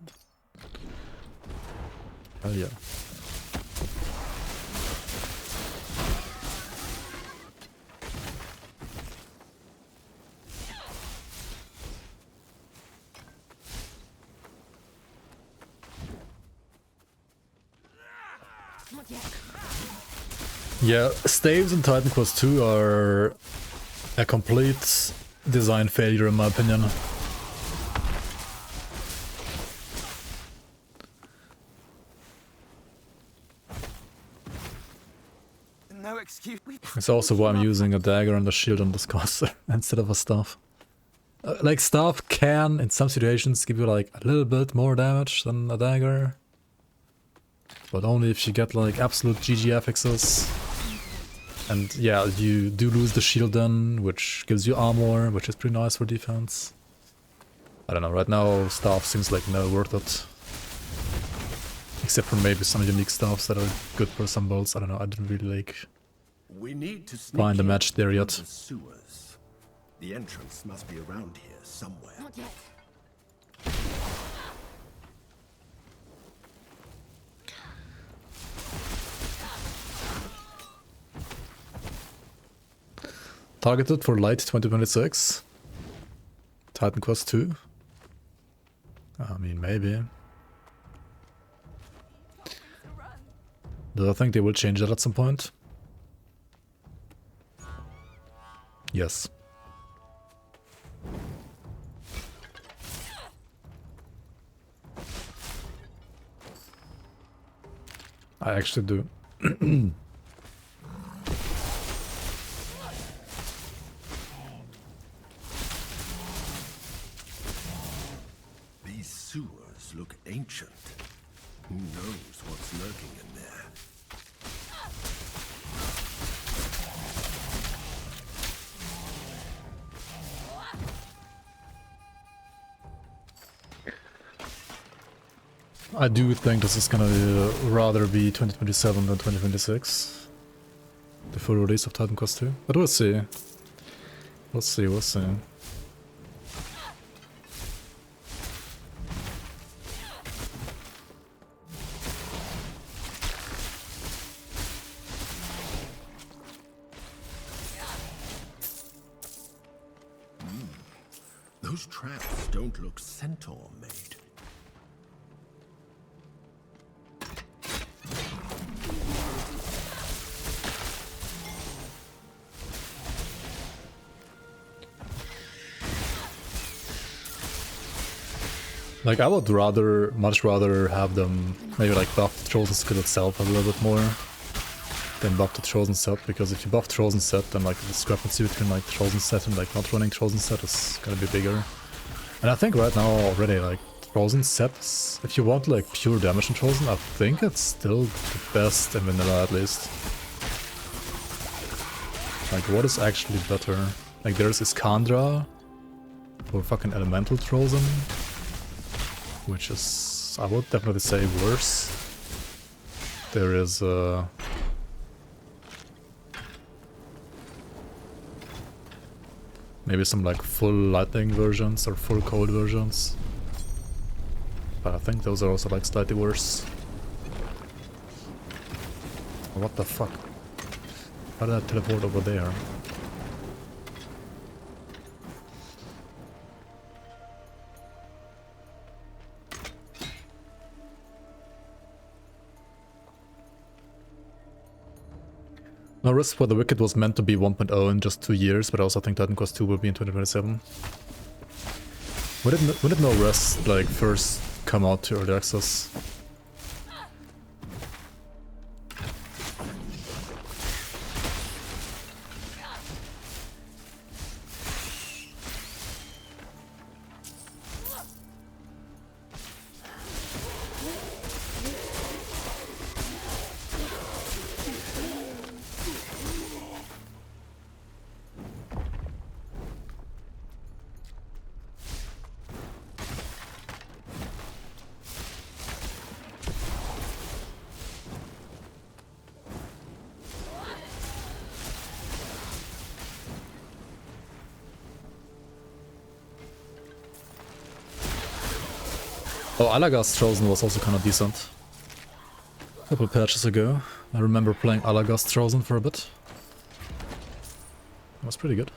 Hell yeah. Yeah, staves in Titan Quest 2 are a complete design failure in my opinion. No excuse. It's also why I'm using a dagger and a shield on this caster instead of a staff. Like, staff can, in some situations, give you like a little bit more damage than a dagger. But only if you get like absolute GG affixes. And yeah, you do lose the shield then, which gives you armor, which is pretty nice for defense. I don't know, right now staff seems like no worth it. Except for maybe some unique staffs that are good for some builds. I don't know, I didn't really like We need to find a match there yet. The sewers. The entrance must be around here somewhere. Not yet. Targeted for light 2026. Titan Quest 2. I mean, maybe. Do I think they will change that at some point? Yes. I actually do. These sewers look ancient. Who knows what's lurking in there? I do think this is gonna rather be 2027 than 2026. The full release of Titan Quest 2. But we'll see. We'll see, we'll see. Those traps don't look centaur made. Like, I would rather, much rather have them maybe like buff the Chosen skill itself a little bit more than buff the Chosen set, because if you buff Chosen set, then like the discrepancy between like Chosen set and like not running Chosen set is gonna be bigger. And I think right now already like Chosen sets, if you want like pure damage in Chosen, I think it's still the best in vanilla at least. Like, what is actually better? Like, there's Iskandra for fucking elemental Chosen, which is, I would definitely say, worse. There is maybe some like full lightning versions or full cold versions. But I think those are also like slightly worse. What the fuck? How did I teleport over there? No, Risk for the Wicked was meant to be 1.0 in just 2 years, but I also think Titan Quest 2 will be in 2027. When did No Rest like first come out to early access? Oh, Alagast Chosen was also kind of decent. A couple patches ago. I remember playing Alagast Chosen for a bit. It was pretty good.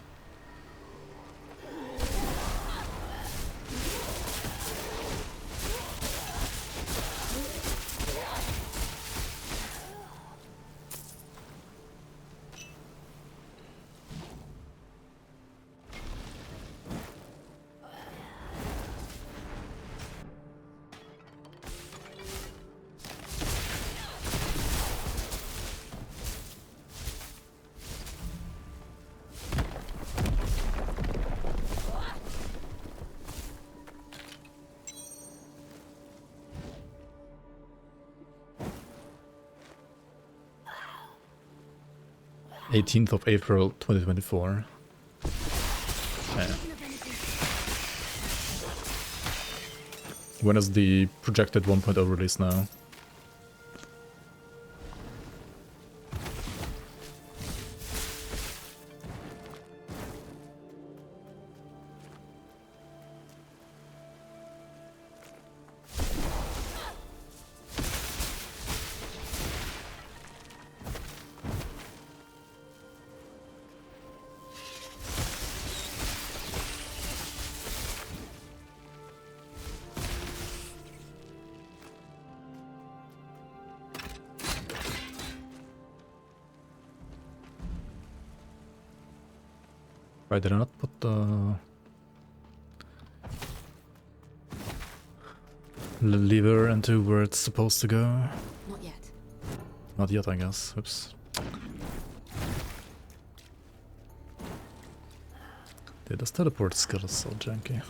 18th of April 2024. Yeah. When is the projected 1.0 release now? Right, did I not put the lever into where it's supposed to go? Not yet. Not yet, I guess. Oops. Dude, this teleport skill is so janky.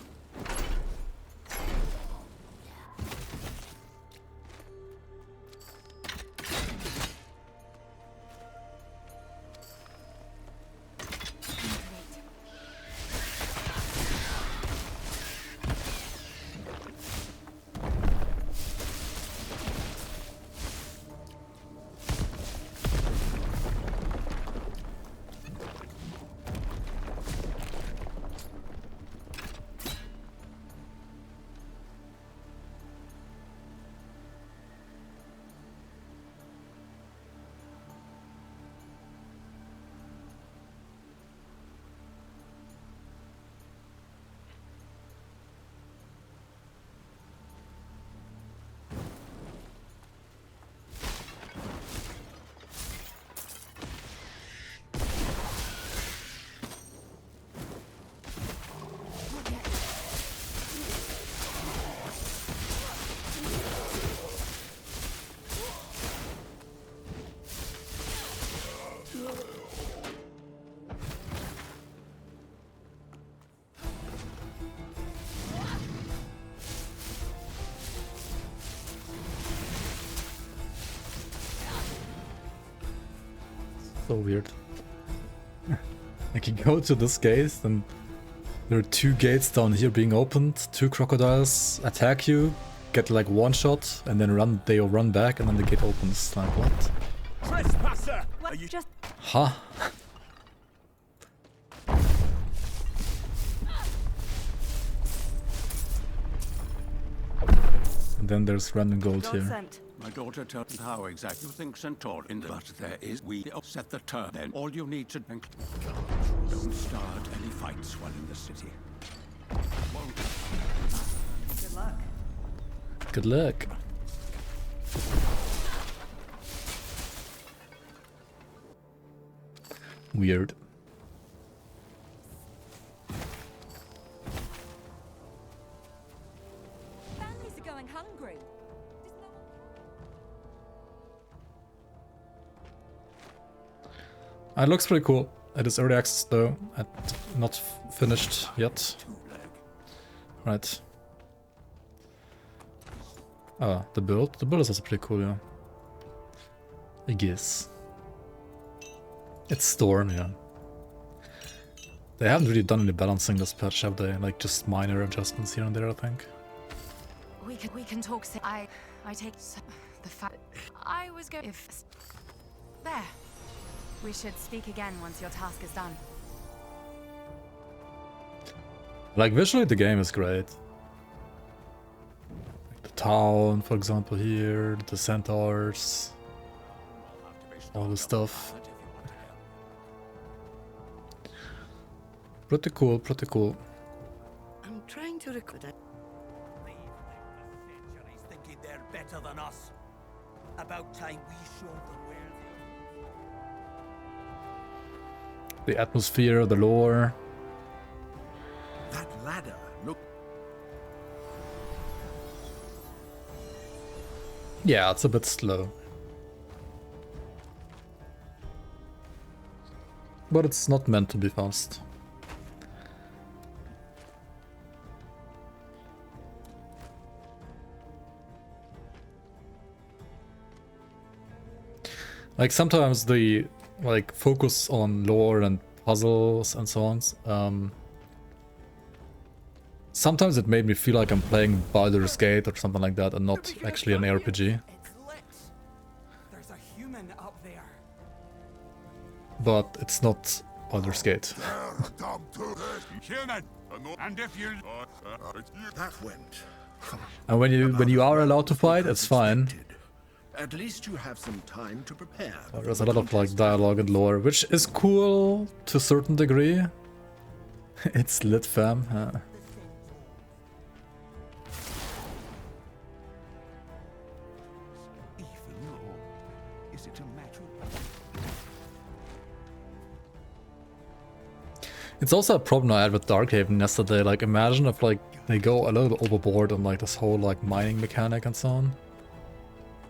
So weird. I can go to this gate, and there are 2 gates down here being opened. 2 crocodiles attack you, get like 1 shot, and then they run back, and then the gate opens. Like what? Trespasser! What? Just Huh? And then there's random gold here. sent. My daughter turned how exactly you think Centaur in the but there is we set the turn. Then all you need to think. Don't start any fights while in the city. Won't. Good luck. Good luck. Weird. Families are going hungry. It looks pretty cool. It is early access though, not finished yet. Right. Ah, the build. The build is also pretty cool, yeah. I guess. It's Storm, yeah. They haven't really done any balancing this patch, have they? Like just minor adjustments here and there, I think. We can talk. I take the fact I was going. If there, we should speak again once your task is done. Like visually, the game is great. Like the town, for example, here, the centaurs, all the stuff. Pretty cool, pretty cool. I'm trying to record it. Centuries thinking they're better than us. About time we showed them where The atmosphere, the lore. That ladder. Look. Yeah, it's a bit slow. But it's not meant to be fast. Like sometimes the like focus on lore and puzzles and so on. Sometimes it made me feel like I'm playing Baldur's Gate or something like that and not actually an RPG. It's lit. There's a human up there. But it's not Baldur's Gate. Human! And if you... That went. And when you are allowed to fight, it's fine. At least you have some time to prepare. There's a lot of like dialogue and lore, which is cool to a certain degree. It's lit, fam. Is it a matter It's also a problem I had with Darkhaven yesterday. Like, imagine if like they go a little bit overboard on like this whole like mining mechanic and so on.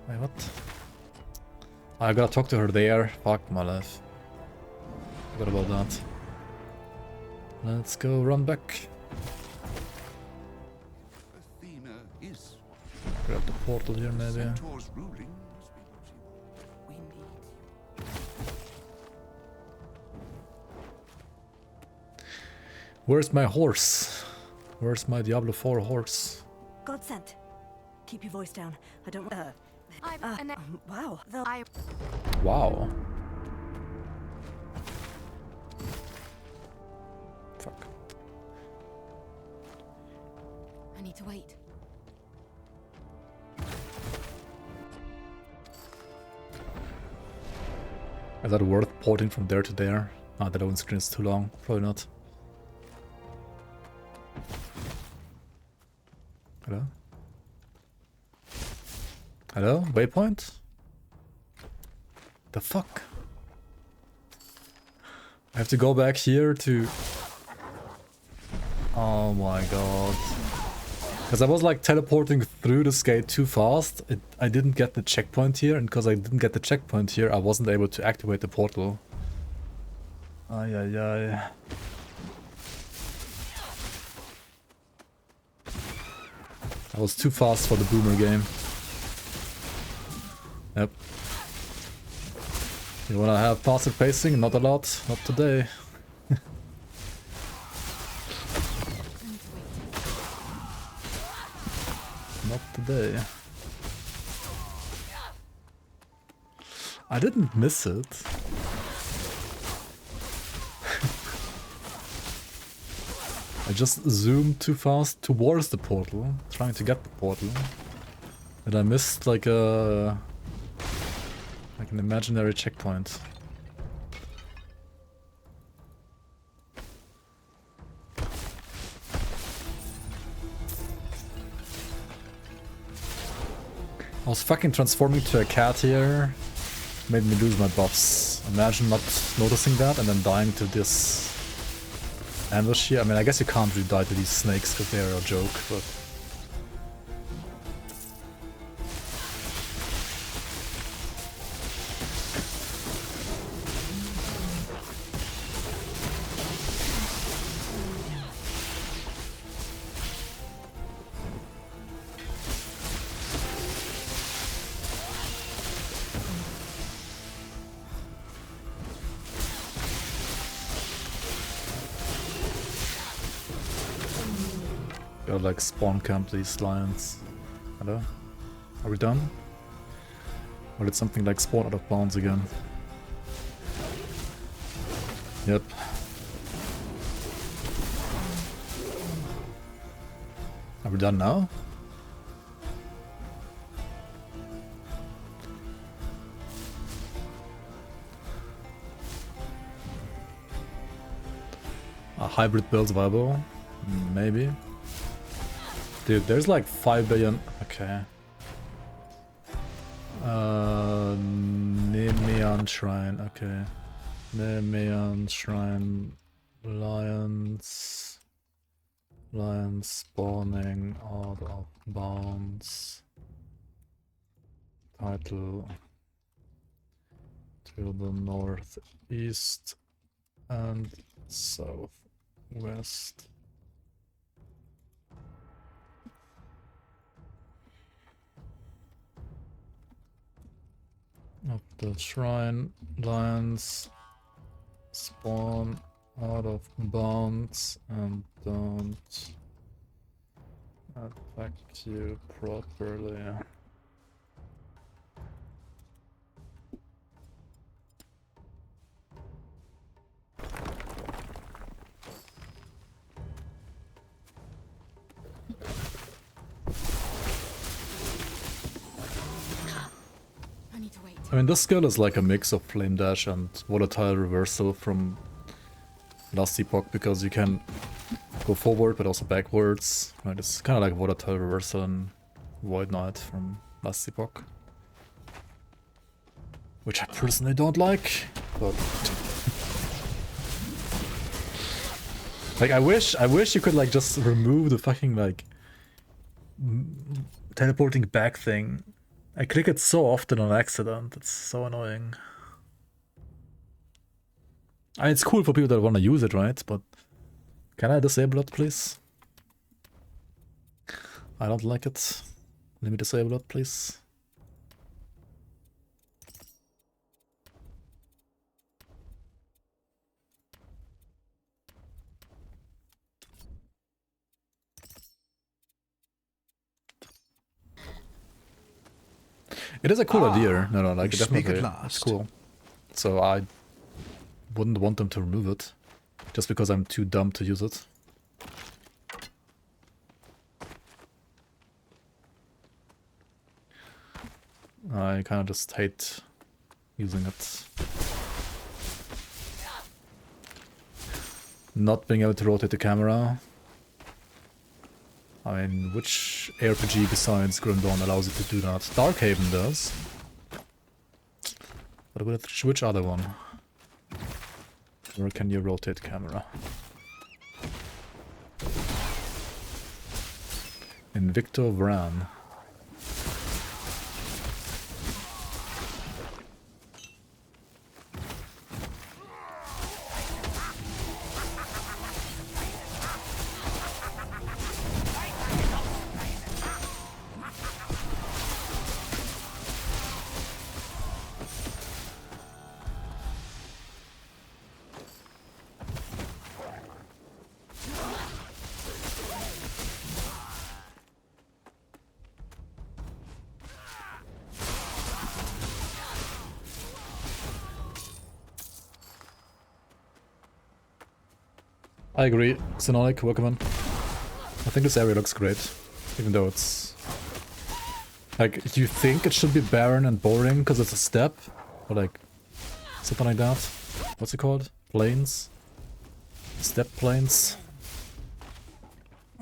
Wait, what? I gotta talk to her there. Fuck my life. Forgot about that. Let's go run back. Athena is Grab the portal here maybe. Centaur's ruling must be what she We need Where's my horse? Where's my Diablo 4 horse? God sent. Keep your voice down. I don't. Wow. I Wow. Fuck. I need to wait. Is that worth porting from there to there? Ah, the loading screen is too long. Probably not. Hello? Hello? Waypoint? The fuck? I have to go back here to... Oh my god. Because I was like teleporting through this gate too fast. I didn't get the checkpoint here, and because I didn't get the checkpoint here, I wasn't able to activate the portal. Ay ay ay. I was too fast for the boomer game. Yep. You wanna have faster pacing? Not a lot. Not today. Not today. I didn't miss it. I just zoomed too fast towards the portal, trying to get the portal. And I missed like an imaginary checkpoint. I was fucking transforming to a cat here. Made me lose my buffs. Imagine not noticing that and then dying to this ambush here. I mean, I guess you can't really die to these snakes because they're a joke, but... Gotta like spawn camp these lions. Hello? Are we done? Or did something like spawn out of bounds again? Yep. Are we done now? A hybrid build's viable? Maybe. Dude, there's like 5 billion. Okay. Nemean Shrine. Okay. Nemean Shrine. Lions. Lions spawning out of bounds. Title. To the northeast and southwest. Of the shrine lines spawn out of bounds and don't attack you properly. I mean, this skill is like a mix of Flame Dash and Volatile Reversal from Last Epoch, because you can go forward but also backwards. Right, it's kind of like Volatile Reversal and Void Knight from Last Epoch, which I personally don't like, but like I wish you could like just remove the fucking like teleporting back thing. I click it so often on accident, it's so annoying. I mean, it's cool for people that want to use it, right? But can I disable it, please? I don't like it. Let me disable it, please. It is a cool idea. No, like definitely, it's cool. So I wouldn't want them to remove it, just because I'm too dumb to use it. I kind of just hate using it. Not being able to rotate the camera. I mean, which RPG besides Grim Dawn allows you to do that? Darkhaven does. But which other one? Where can you rotate camera? Invicto Vran. I agree, Xenonic, welcome in. I think this area looks great, even though it's... like, you think it should be barren and boring because it's a step, or like, something like that. What's it called? Plains? Step plains?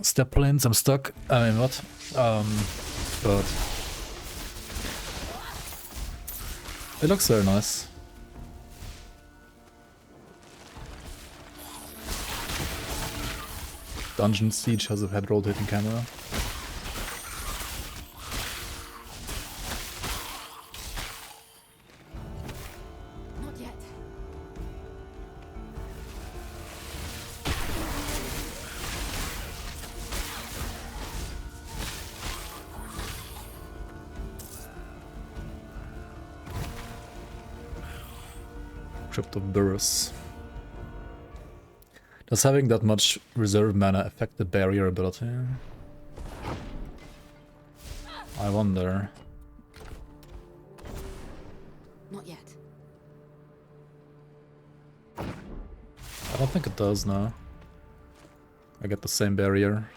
Step plains, I'm stuck. I mean, what? But... it looks very nice. Dungeon Siege has a head rotating camera. Not yet. Crypt of Burris. Does having that much reserve mana affect the barrier ability? I wonder. Not yet. I don't think it does now. I get the same barrier.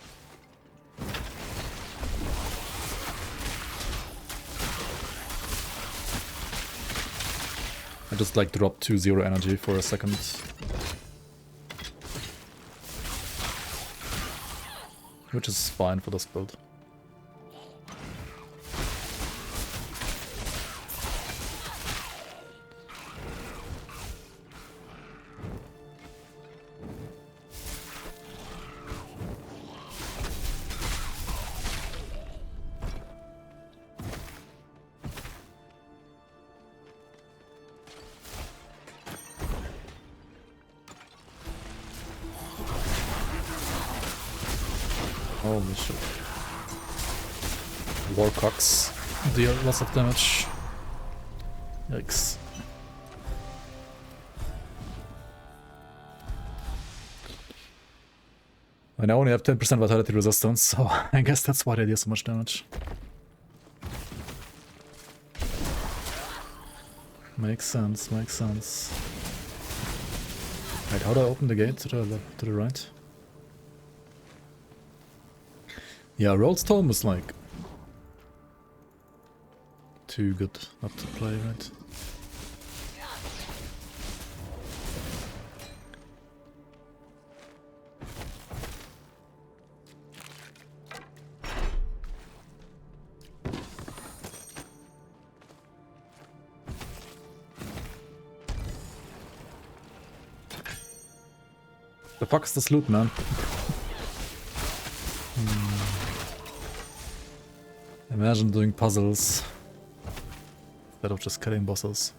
I just like dropped 2-0 energy for a second. Which is fine for this build. Holy shit. Warcocks deal lots of damage. Yikes. And I only have 10% vitality resistance, so I guess that's why they deal so much damage. Makes sense, makes sense. Wait, how do I open the gate to the right? Yeah, Rold's Tome is like too good not to play, right? The fuck is this loot, man? Imagine doing puzzles instead of just killing bosses.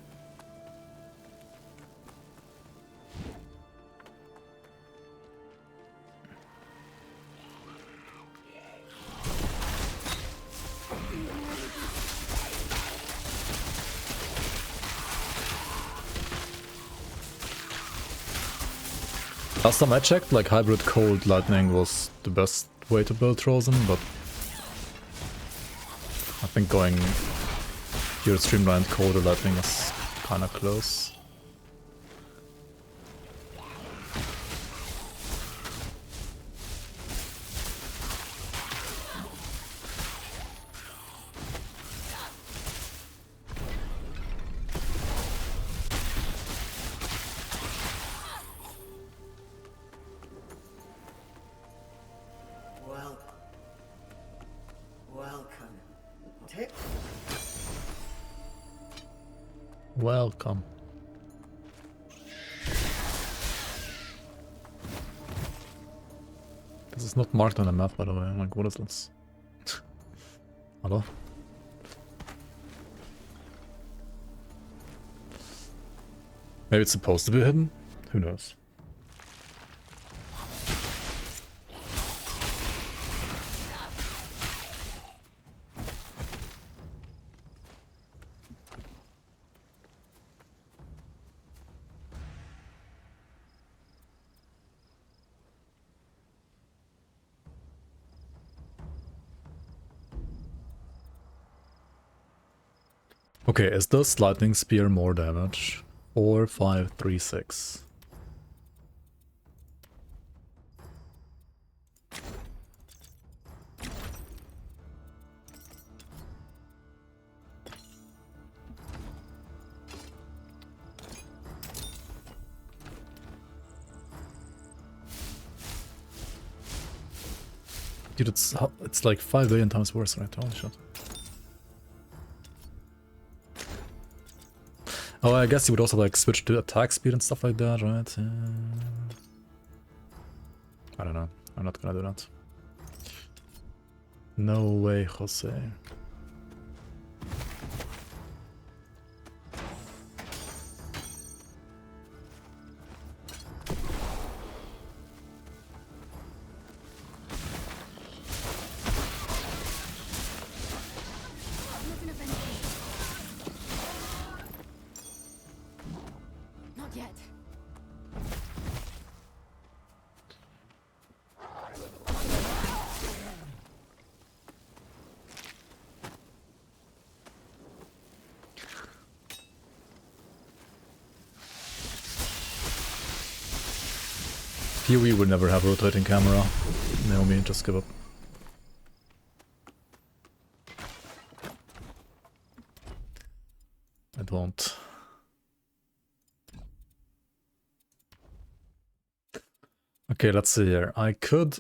Last time I checked, like hybrid cold lightning was the best way to build Trozen, but I think going pure streamlined cold or lightning is kinda close. Welcome. This is not marked on the map, by the way. I'm like, what is this? Hello? Maybe it's supposed to be hidden? Who knows? Okay, is this lightning spear more damage? 4, 5, 3, 6. Dude, it's like 5 billion times worse, right? Holy shit. Oh, I guess you would also like switch to attack speed and stuff like that, right? I don't know. I'm not gonna do that. No way, Jose. PoE would never have a rotating camera. Naomi, just give up. It won't. Okay, let's see here. I could...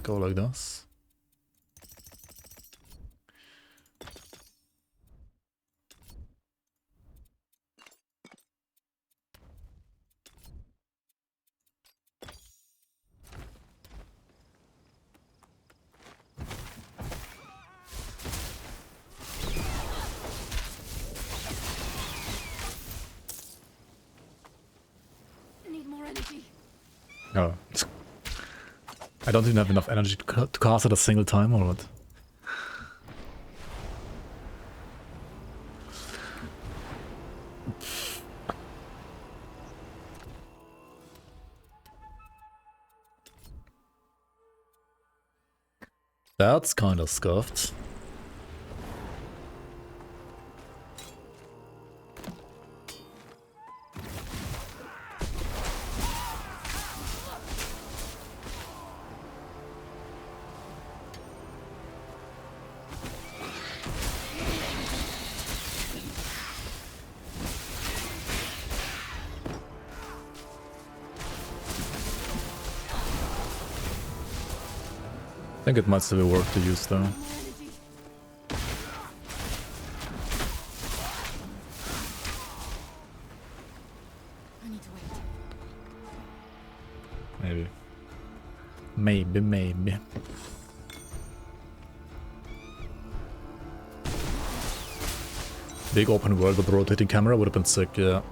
go like this. Oh. I don't even have enough energy to cast it a single time or what? That's kind of scuffed. I think it might still be worth to use though. I need to wait. Maybe. Big open world with rotating camera would have been sick, yeah.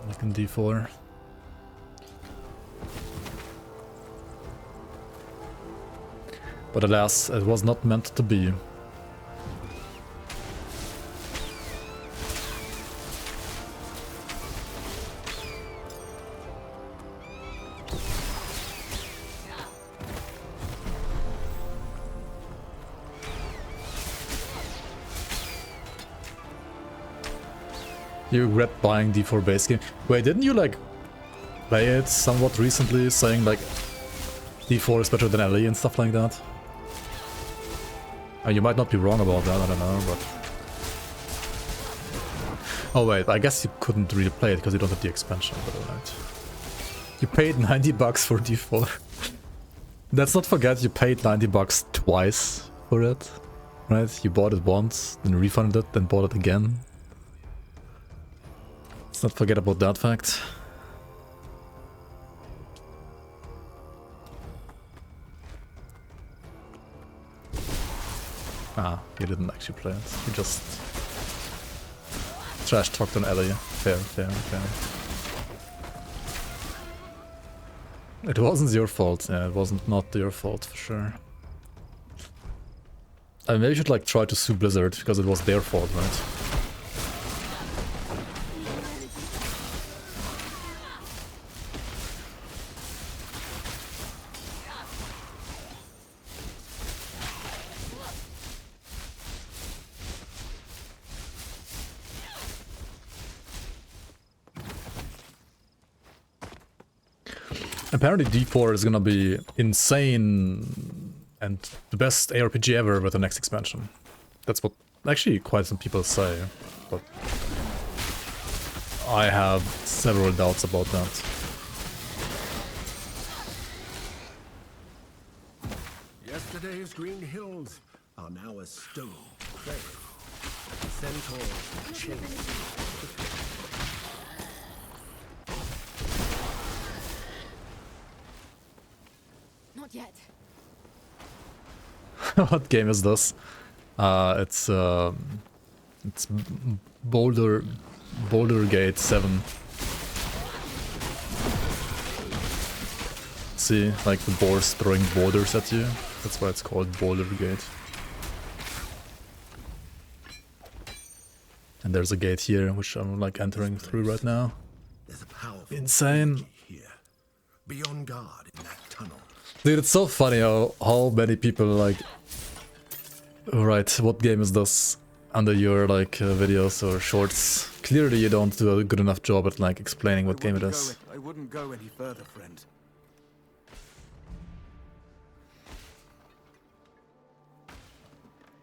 Like in D4. But alas, it was not meant to be. You regret buying D4 base game? Wait, didn't you like play it somewhat recently, saying like D4 is better than LE and stuff like that? You might not be wrong about that, I don't know, but... Oh wait, I guess you couldn't really play it because you don't have the expansion, but alright. You paid 90 bucks for D4. Let's not forget you paid 90 bucks twice for it, right? You bought it once, then refunded it, then bought it again. Let's not forget about that fact. Ah, you didn't actually play it. You just trash talked on Ellie. Fair. It wasn't your fault. Yeah, it wasn't not your fault for sure. I maybe should like try to sue Blizzard because it was their fault, right? Apparently D4 is gonna be insane and the best ARPG ever with the next expansion. That's what actually quite some people say, but I have several doubts about that. Yesterday's green hills are now a stone clay. Centaurs chase. Not yet. What game is this? It's Boulder Gate 7. See, like the boars throwing boulders at you. That's why it's called Boulder Gate. And there's a gate here, which I'm like entering through right now. There's a powerful Insane. here. Be on guard in that tunnel. Dude, it's so funny how many people like write what game is this under your like videos or shorts. Clearly you don't do a good enough job at like explaining what game it is. I wouldn't go any further, friend.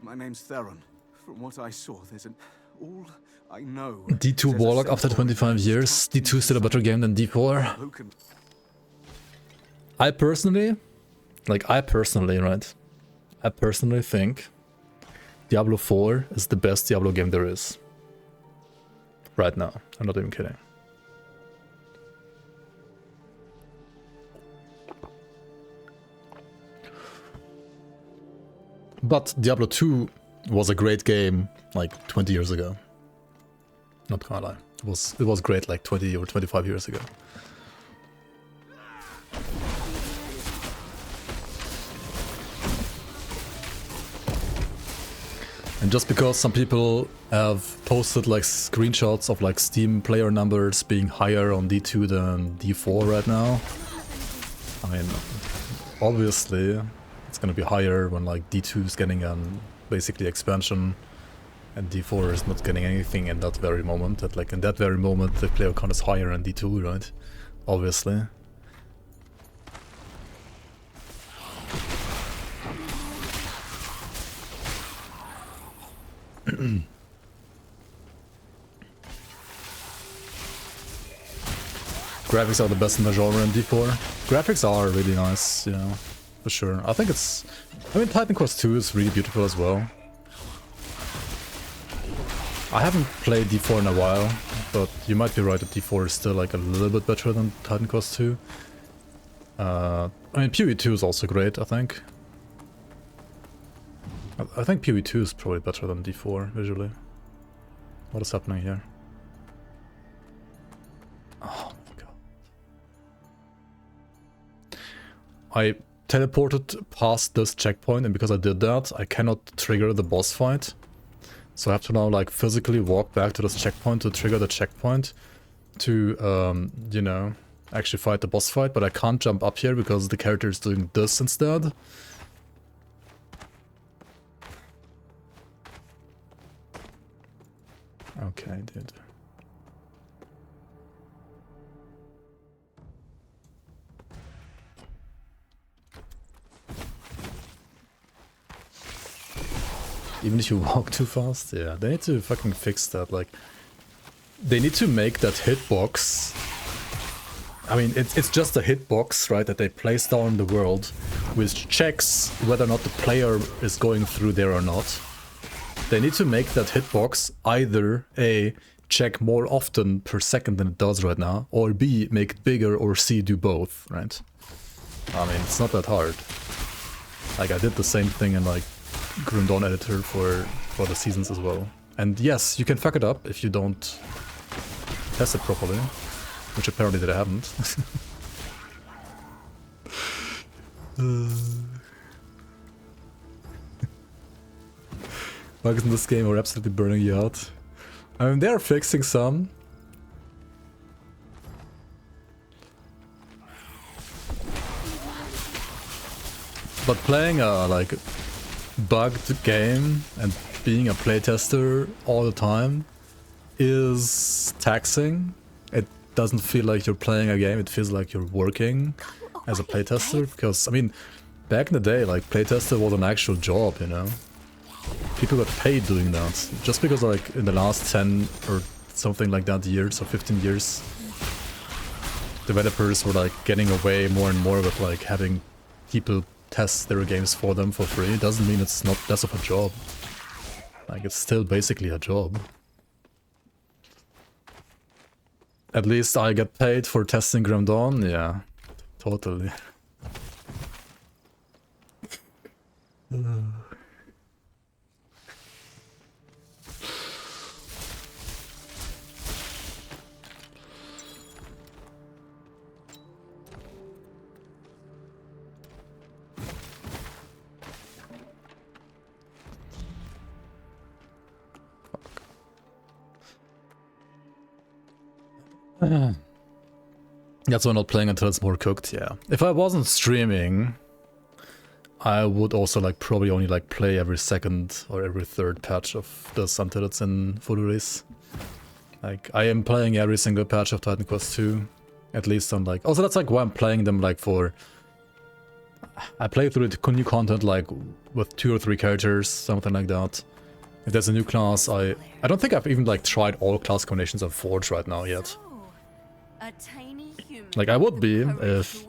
My name's Theron. From what I saw, there's an... all I know... D2 Warlock after 25 years. D2 still a better game than D4. I personally think Diablo 4 is the best Diablo game there is. Right now. I'm not even kidding. But Diablo 2 was a great game like 20 years ago. Not gonna lie. It was great like 20 or 25 years ago. And just because some people have posted like screenshots of like Steam player numbers being higher on D2 than D4 right now, I mean, obviously it's gonna be higher when like D2 is getting basically expansion and D4 is not getting anything in that very moment. That like in that very moment the player count is higher in D2, right? Obviously. Graphics are the best in the genre in D4. Graphics are really nice, you know, for sure. I think it's... I mean, Titan Quest 2 is really beautiful as well. I haven't played D4 in a while, but you might be right that D4 is still like a little bit better than Titan Quest 2. I mean, PoE2 is also great, I think. I think PoE2 is probably better than D4, visually. What is happening here? Oh my god. I teleported past this checkpoint, and because I did that, I cannot trigger the boss fight. So I have to now like physically walk back to this checkpoint to trigger the checkpoint to, you know, actually fight the boss fight, but I can't jump up here because the character is doing this instead. Okay, dude. Even if you walk too fast? Yeah, they need to fucking fix that, like... They need to make that hitbox... I mean, it's just a hitbox, right, that they place down in the world, which checks whether or not the player is going through there or not. They need to make that hitbox either A, check more often per second than it does right now, or B, make it bigger, or C, do both, right? I mean, it's not that hard. Like, I did the same thing in, like, Grim Dawn editor for the seasons as well. And yes, you can fuck it up if you don't test it properly, which apparently they haven't. Bugs in this game are absolutely burning you out. I mean, they're fixing some. But playing a, like, bugged game and being a playtester all the time is taxing. It doesn't feel like you're playing a game, it feels like you're working as a playtester. Because, I mean, back in the day, like, playtester was an actual job, you know? People got paid doing that. Just because, like, in the last 10 or something like that years, or 15 years, developers were, like, getting away more and more with, like, having people test their games for them for free. It doesn't mean it's not less of a job. Like, it's still basically a job. At least I get paid for testing Grim Dawn? Yeah, totally. That's why I'm not playing until it's more cooked, yeah. If I wasn't streaming, I would also like probably only like play every second or every third patch of this until it's in full release. Like, I am playing every single patch of Titan Quest 2, at least on like... Also, that's like why I'm playing them like for... I play through the new content like with 2 or 3 characters, something like that. If there's a new class, I don't think I've even like tried all class combinations of Forge right now yet. Like, I would be if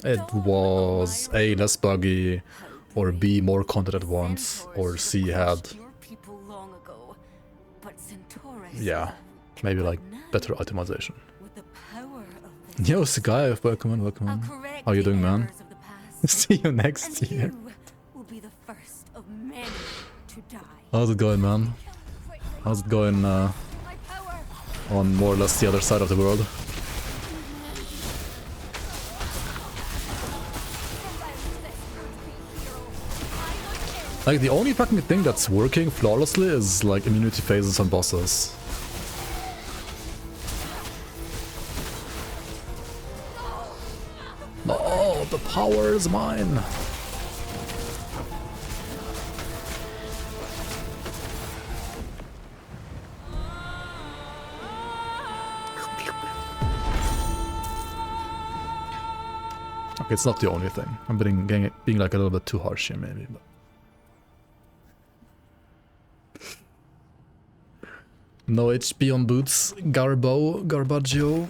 it was A, less buggy, or B, more content at once, or C, had... Yeah, maybe like better optimization. Yo, Sagai, welcome in, welcome in. How you doing, man? See you next year. How's it going, man? How's it going on more or less the other side of the world? Like, the only fucking thing that's working flawlessly is, like, immunity phases on bosses. Oh, the power is mine! Okay, it's not the only thing. I'm being like a little bit too harsh here, maybe. But... no HP on boots, Garbaggio.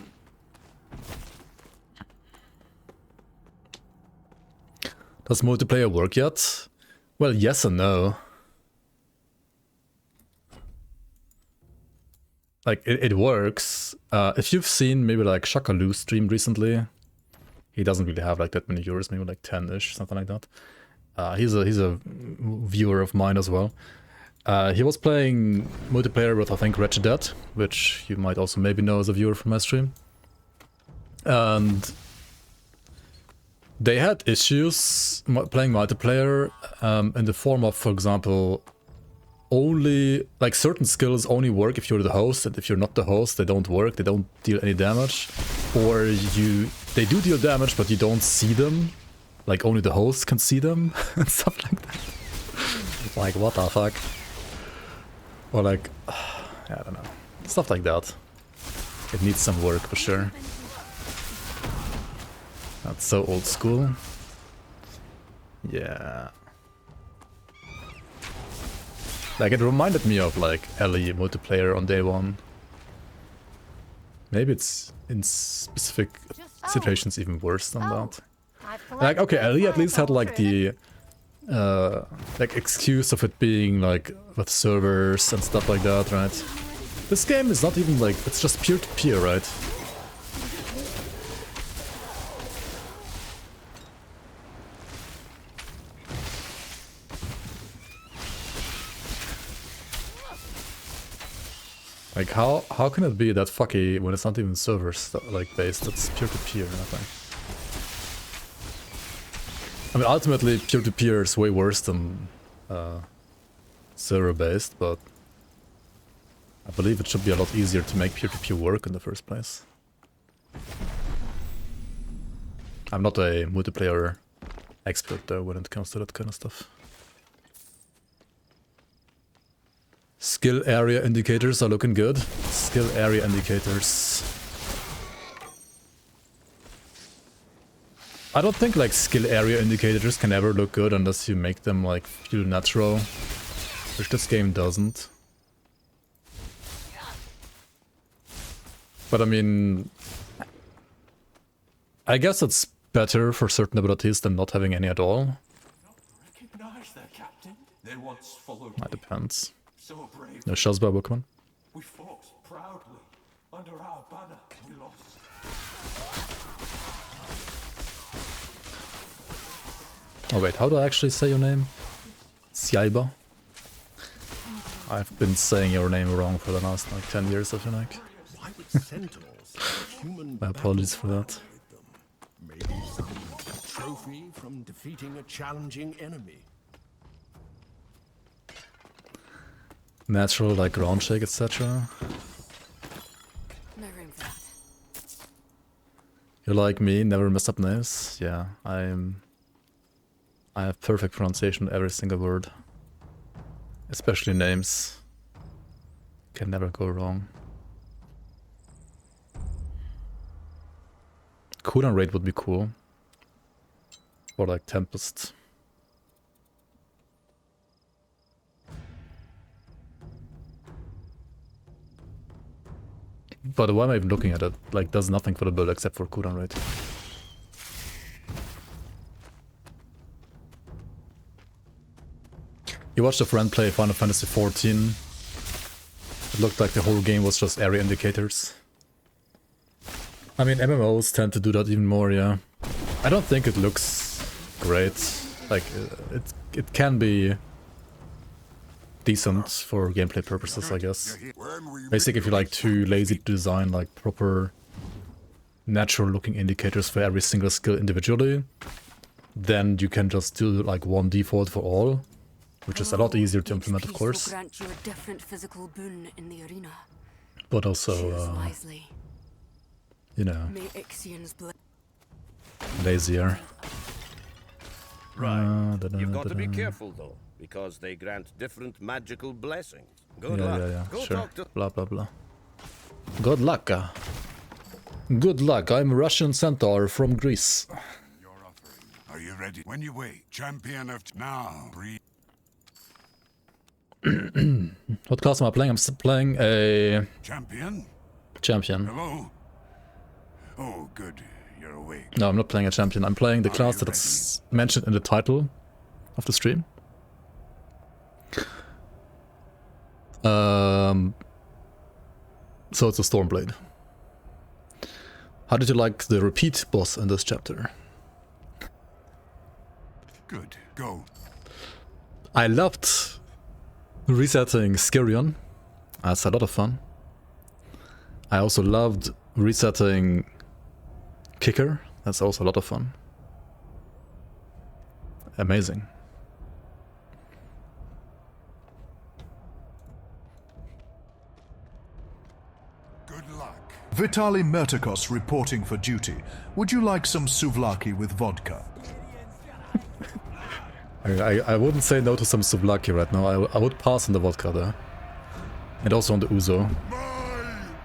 Does multiplayer work yet? Well, yes and no. Like, it works. If you've seen maybe like Shakalu stream recently, he doesn't really have like that many viewers, maybe like 10-ish, something like that. He's a viewer of mine as well. He was playing multiplayer with, I think, Wretched Dead, which you might also maybe know as a viewer from my stream. And they had issues playing multiplayer in the form of, for example, only, like, certain skills only work if you're the host, and if you're not the host, they don't work, they don't deal any damage. Or they do deal damage, but you don't see them. Like, only the host can see them, and stuff like that. Like, what the fuck? Or like, I don't know. Stuff like that. It needs some work, for sure. That's so old school. Yeah. Like, it reminded me of, like, Ellie multiplayer on day one. Maybe it's in specific situations even worse than that. Like, okay, Ellie at least had, like, the like, excuse of it being, like, with servers and stuff like that, right? This game is not even, like, it's just peer-to-peer, right? Like, how can it be that fucky when it's not even servers, like, based? It's peer-to-peer, nothing. I mean, ultimately, peer-to-peer is way worse than server-based, but I believe it should be a lot easier to make peer-to-peer work in the first place. I'm not a multiplayer expert, though, when it comes to that kind of stuff. Skill area indicators are looking good. Skill area indicators. I don't think, like, skill area indicators can ever look good unless you make them, like, feel natural, which this game doesn't. But I mean, I guess it's better for certain abilities than not having any at all. Recognize their captain. They once followed That depends. So brave. No Shazba Pokemon. We fought proudly. Under our banner, we lost. Oh wait, how do I actually say your name? Siaiba? I've been saying your name wrong for the last, like, 10 years, I feel like. Why would sentinels have human My apologies for that. maybe some trophy from defeating a challenging enemy? Natural, like ground shake, etc. No room for that. You're like me, never mess up names. Yeah, I have perfect pronunciation of every single word. Especially names. Can never go wrong. Cooldown rate would be cool. Or like Tempest. But why am I even looking at it? Like, does nothing for the build except for cooldown rate. You watched a friend play Final Fantasy XIV. It looked like the whole game was just area indicators. I mean, MMOs tend to do that even more, yeah. I don't think it looks great. Like, it can be decent for gameplay purposes, I guess. Basically, if you're like too lazy to design like proper natural looking indicators for every single skill individually, then you can just do like one default for all. which is a lot easier to implement, of Each piece course, will grant you a different physical boon in the arena. but Choose also, wisely. you know, May Ixion's blood. lazier. Right. You've got to be careful though, because they grant different magical blessings. Good luck. Go Sure. talk to. Blah, blah, blah. Good luck. Good luck. I'm Russian Centaur from Greece. Your offering. Are you ready? When you wait, champion of now. Breathe. What class am I playing? I'm still playing a Champion? champion. Hello? Oh, good. You're awake. No, I'm not playing a champion. I'm playing the Are class you that's mentioned in the title of the stream. So it's a Stormblade. How did you like the repeat boss in this chapter? Good. Go. I loved resetting Skirion. That's a lot of fun. I also loved resetting Kicker. That's also a lot of fun. Amazing. Good luck. Vitaly Mertikos reporting for duty. Would you like some souvlaki with vodka? I wouldn't say no to some souvlaki right now. I would pass on the vodka there. And also on the Uzo. My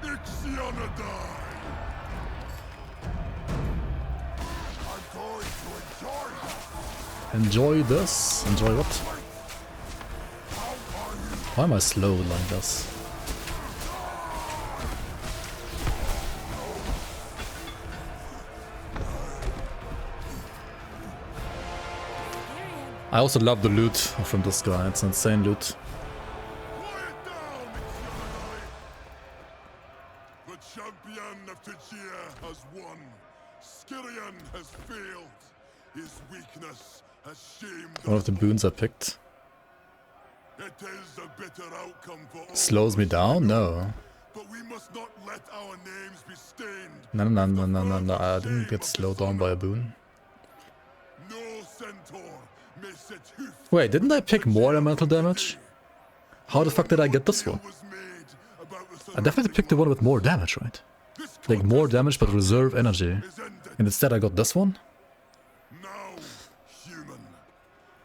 Ixionadai. I'm going to Enjoy this? Enjoy what? Why am I slow like this? I also love the loot from this guy. It's insane loot. Quiet down, Ixionadai. The champion of Tajir has won. Skirion has failed. His weakness has shamed One of the boons I picked. It is a bitter outcome for all. Slows me down? No. But we must not let our names be stained. No. I didn't get slowed down by a boon. No centaur may set hoof. Wait, didn't I pick more elemental damage? How the fuck did I get this one? Was made about the I definitely picked the one with more damage, right? Like more damage but reserve energy. is ended. And instead I got this one? Now, human,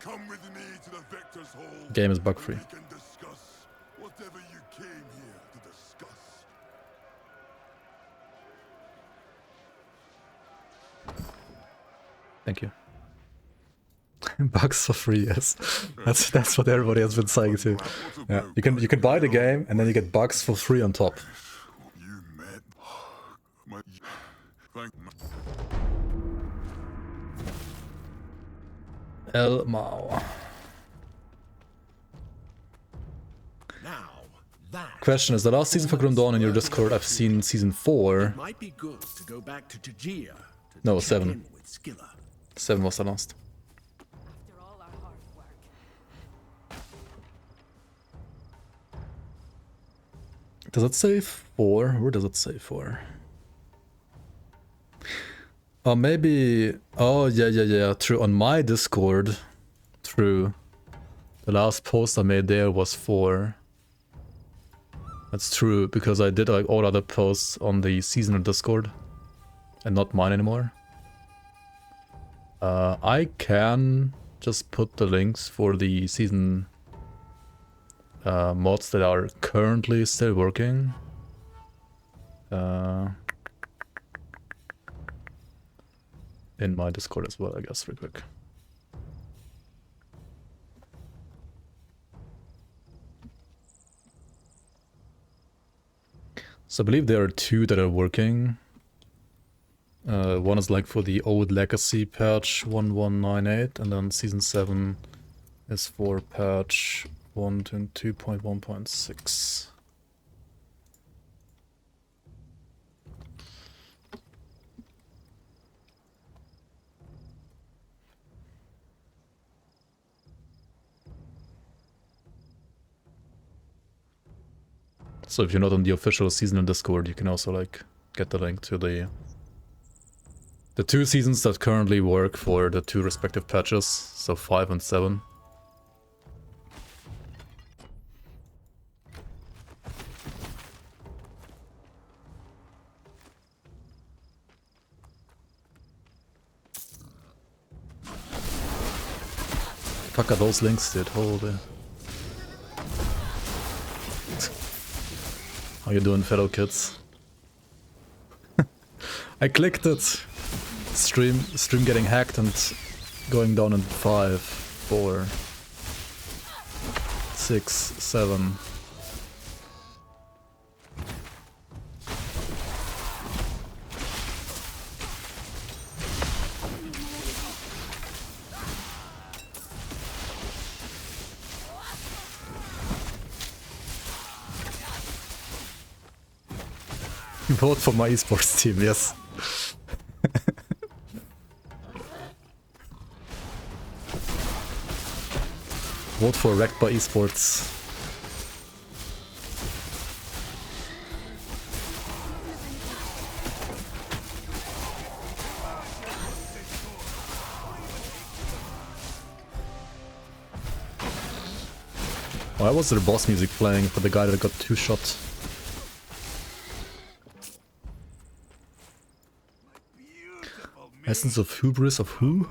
come with me to the Vector's Hall. Game is bug free. We can discuss whatever you came here to discuss. Thank you. Bugs for free, yes. That's what everybody has been saying too. Yeah, you can buy the game and then you get bugs for free on top. You met my thank El Mao. Now, that Question is, the last season for Grim Dawn in your Discord, I've seen season 4. might be good to go back to Tajir to No, check 7. in with Skilla. 7 was the last. After all our hard work. Does it say 4? Where does it say 4? Oh, maybe... Oh, yeah. True. On my Discord, true. The last post I made there was 4. That's true, because I did like all other posts on the seasonal Discord. And not mine anymore. I can just put the links for the season mods that are currently still working. In my Discord as well, I guess, real quick. So I believe there are 2 that are working. One is like for the old legacy patch 1198, and then season 7 is for patch 1.2.1.6. So if you're not on the official seasonal Discord, you can also like get the link to the 2 seasons that currently work for the 2 respective patches, so 5 and 7. fuck are those links, dude? Holy. How you doing, fellow kids? I clicked it. Stream getting hacked and going down in 5, 4, 6, 7. Vote for my esports team, yes. Vote for Wrecked by Esports. Why was there boss music playing for the guy that got 2-shot? Essence of Hubris of who?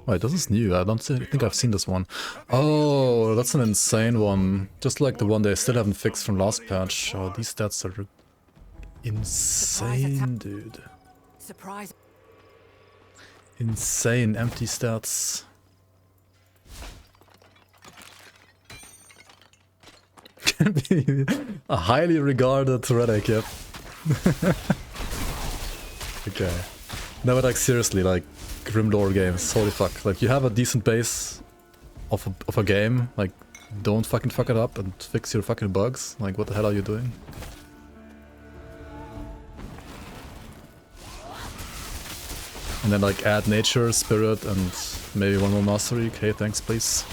Wait, this is new. I don't think I've seen this one. Oh, that's an insane one. Just like the one they still haven't fixed from last patch. Oh, these stats are insane, dude. Surprise. Insane empty stats. Can be a highly regarded relic, yep. Okay. No, but like seriously, like Grimlore games, holy fuck. Like you have a decent base of a game, like don't fucking fuck it up and fix your fucking bugs. Like what the hell are you doing? And then like add nature, spirit and maybe one more mastery. Okay, thanks please.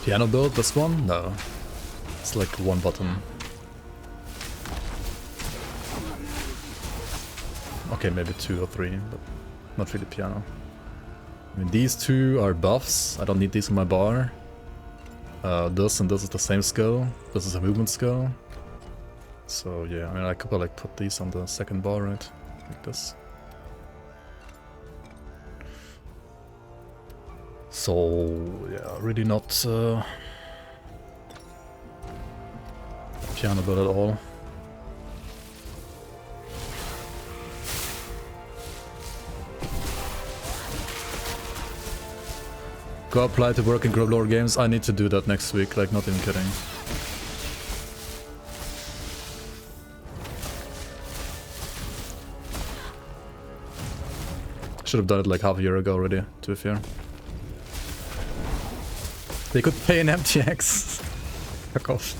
Piano build, this one? No. It's like one button. Okay, maybe 2 or 3, but not really piano. I mean, these two are buffs. I don't need these on my bar. This and this is the same skill. This is a movement skill. So yeah, I mean, I could like put these on the second bar, right? Like this. So yeah, really not piano build at all. Go apply to work in Grimlore games. I need to do that next week, like not even kidding. Should have done it like half a year ago already, to be fair. They could pay an MTX. Fuck off.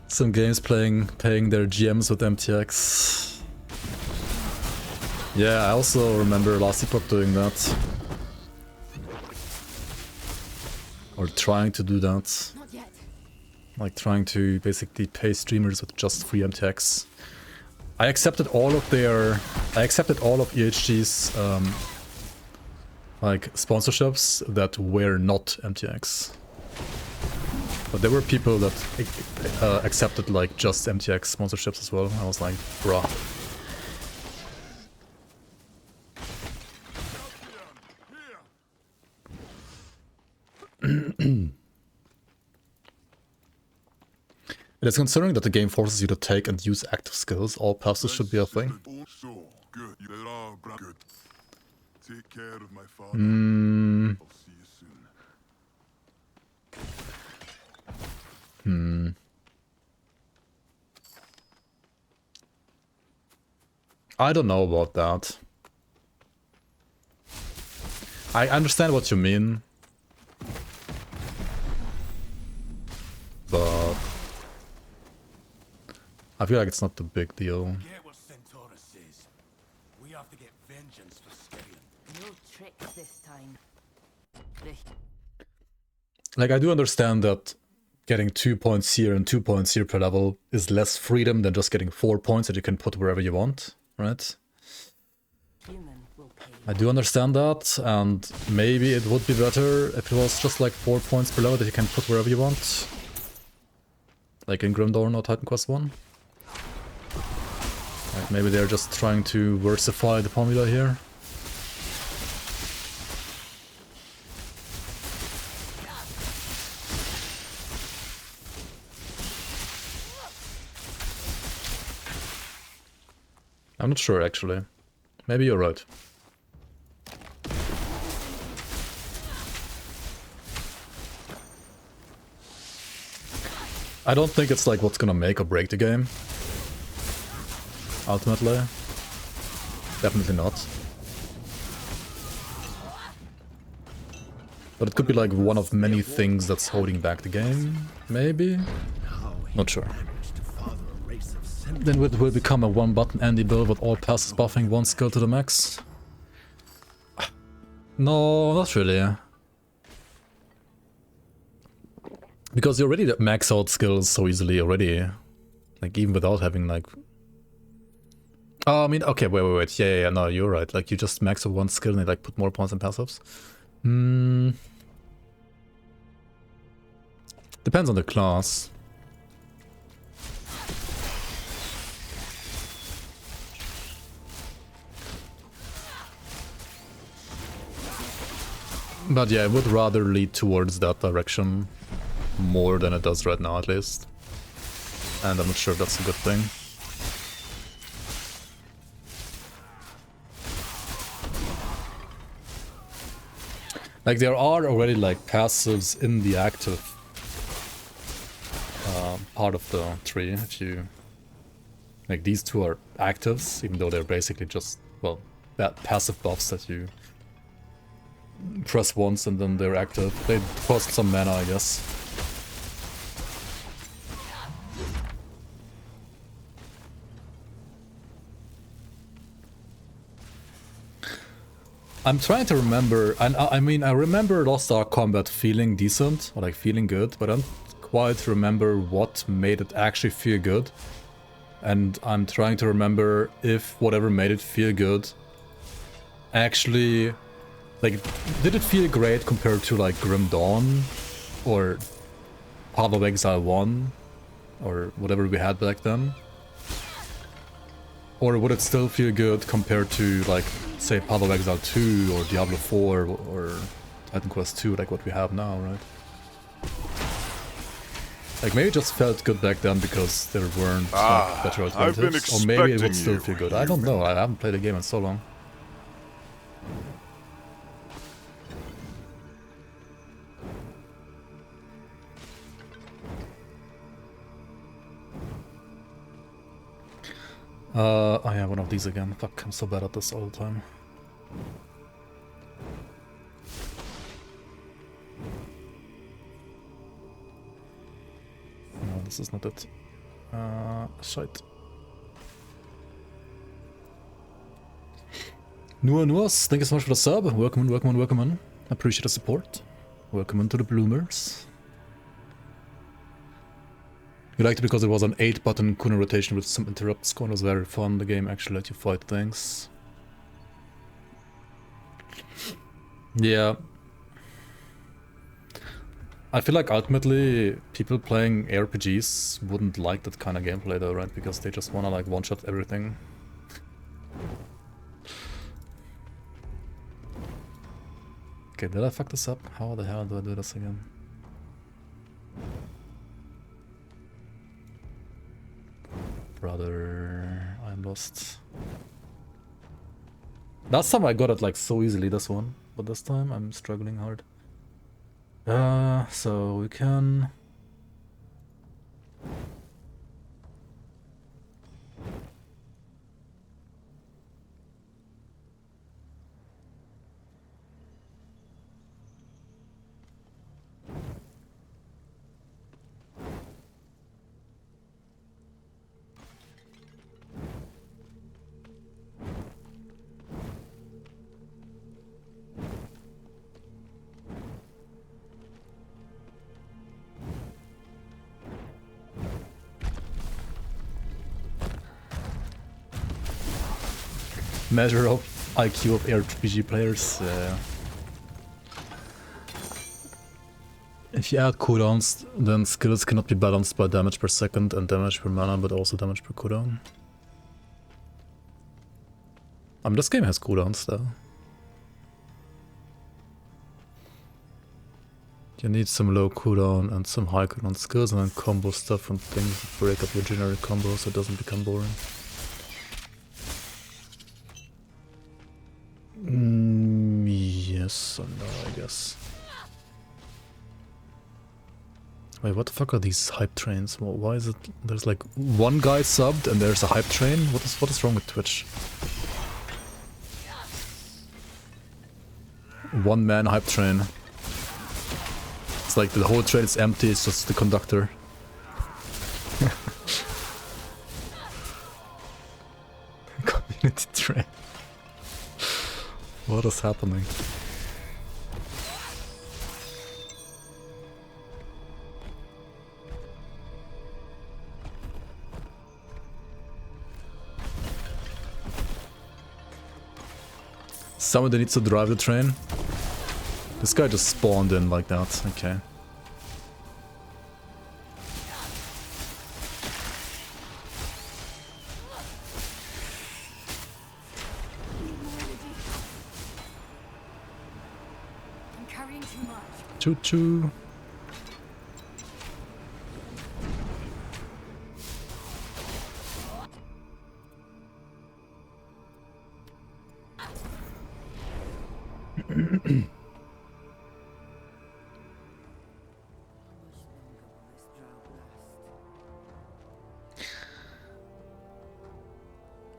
Some games paying their GMs with MTX. Yeah, I also remember Last Epoch doing that. Or trying to do that. Like trying to basically pay streamers with just free MTX. I accepted all of EHG's like sponsorships that were not MTX. But there were people that accepted like just MTX sponsorships as well. I was like, bruh. It is concerning that the game forces you to take and use active skills. All passes should be a thing. Take care of my father. I'll see you soon. I don't know about that. I understand what you mean. But I feel like it's not the big deal. Get what Centaurus says. We have to get vengeance for scaling. No tricks this time. Like, I do understand that getting 2 points here and 2 points here per level is less freedom than just getting 4 points that you can put wherever you want, right? I do understand that, and maybe it would be better if it was just like 4 points below that you can put wherever you want. Like in Grim Dawn or Titan Quest 1. Like maybe they're just trying to versify the formula here. I'm not sure actually. Maybe you're right. I don't think it's like what's gonna make or break the game. Ultimately. Definitely not. But it could be like one of many things that's holding back the game, maybe? Not sure. Then it will become a one-button Andy build with all passes buffing one skill to the max? No, not really. Because you already max out skills so easily already. Like, even without having, like... Oh, I mean, okay, wait. Yeah, no, you're right. Like, you just max out one skill and you, like, put more points in passives. Depends on the class. But yeah, I would rather lead towards that direction more than it does right now, at least. And I'm not sure if that's a good thing. Like, there are already, like, passives in the active part of the tree, if you... Like, these two are actives, even though they're basically just, well, passive buffs that you press once and then they're active. They cost some mana, I guess. I'm trying to remember, and I mean, I remember Lost Ark Combat feeling decent, or like feeling good, but I don't quite remember what made it actually feel good. And I'm trying to remember if whatever made it feel good actually, like, did it feel great compared to like Grim Dawn or Path of Exile 1 or whatever we had back then? Or would it still feel good compared to, like, say, Path of Exile 2 or Diablo 4 or Titan Quest 2, like what we have now, right? Like, maybe it just felt good back then because there weren't like, better alternatives. Or maybe it would still feel good. I don't know, I haven't played the game in so long. Oh yeah, one of these again. Fuck, I'm so bad at this all the time. No, this is not it. Shite. Nuas, thank you so much for the sub. Welcome in. Appreciate the support. Welcome into the Bloomers. You liked it because it was an 8-button Kuna rotation with some interrupts. It was very fun. The game actually let you fight things. Yeah. I feel like ultimately people playing RPGs wouldn't like that kind of gameplay though, right? Because they just wanna like one-shot everything. Okay, did I fuck this up? How the hell do I do this again? Brother, I'm lost. Last time I got it like so easily, this one. But this time I'm struggling hard. So we can... measure of IQ of RPG players. If you add cooldowns, then skills cannot be balanced by damage per second and damage per mana, but also damage per cooldown. This game has cooldowns though. You need some low cooldown and some high cooldown skills, and then combo stuff from things that break up your generic combo so it doesn't become boring. Yes or no, I guess. Wait, what the fuck are these hype trains? Why is it there's like one guy subbed and there's a hype train? What is wrong with Twitch? One man hype train. It's like the whole train is empty, it's just the conductor. Community train. What is happening? Somebody needs to drive the train. This guy just spawned in like that, okay. I'm carrying too much. Choo choo.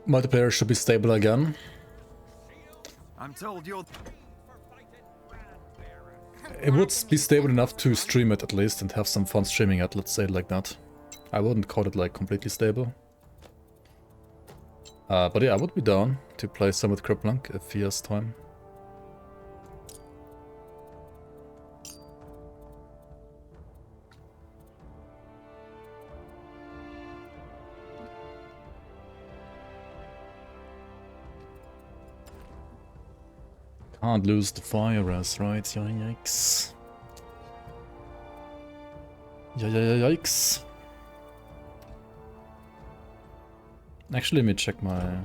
Multiplayer should be stable again. I'm told you're... It would be stable enough to stream it at least and have some fun streaming it, let's say it like that. I wouldn't call it like completely stable. But yeah, I would be down to play some with Criplunk if he has time. Can't lose the fire res, right? Yikes. Yikes. Actually, let me check my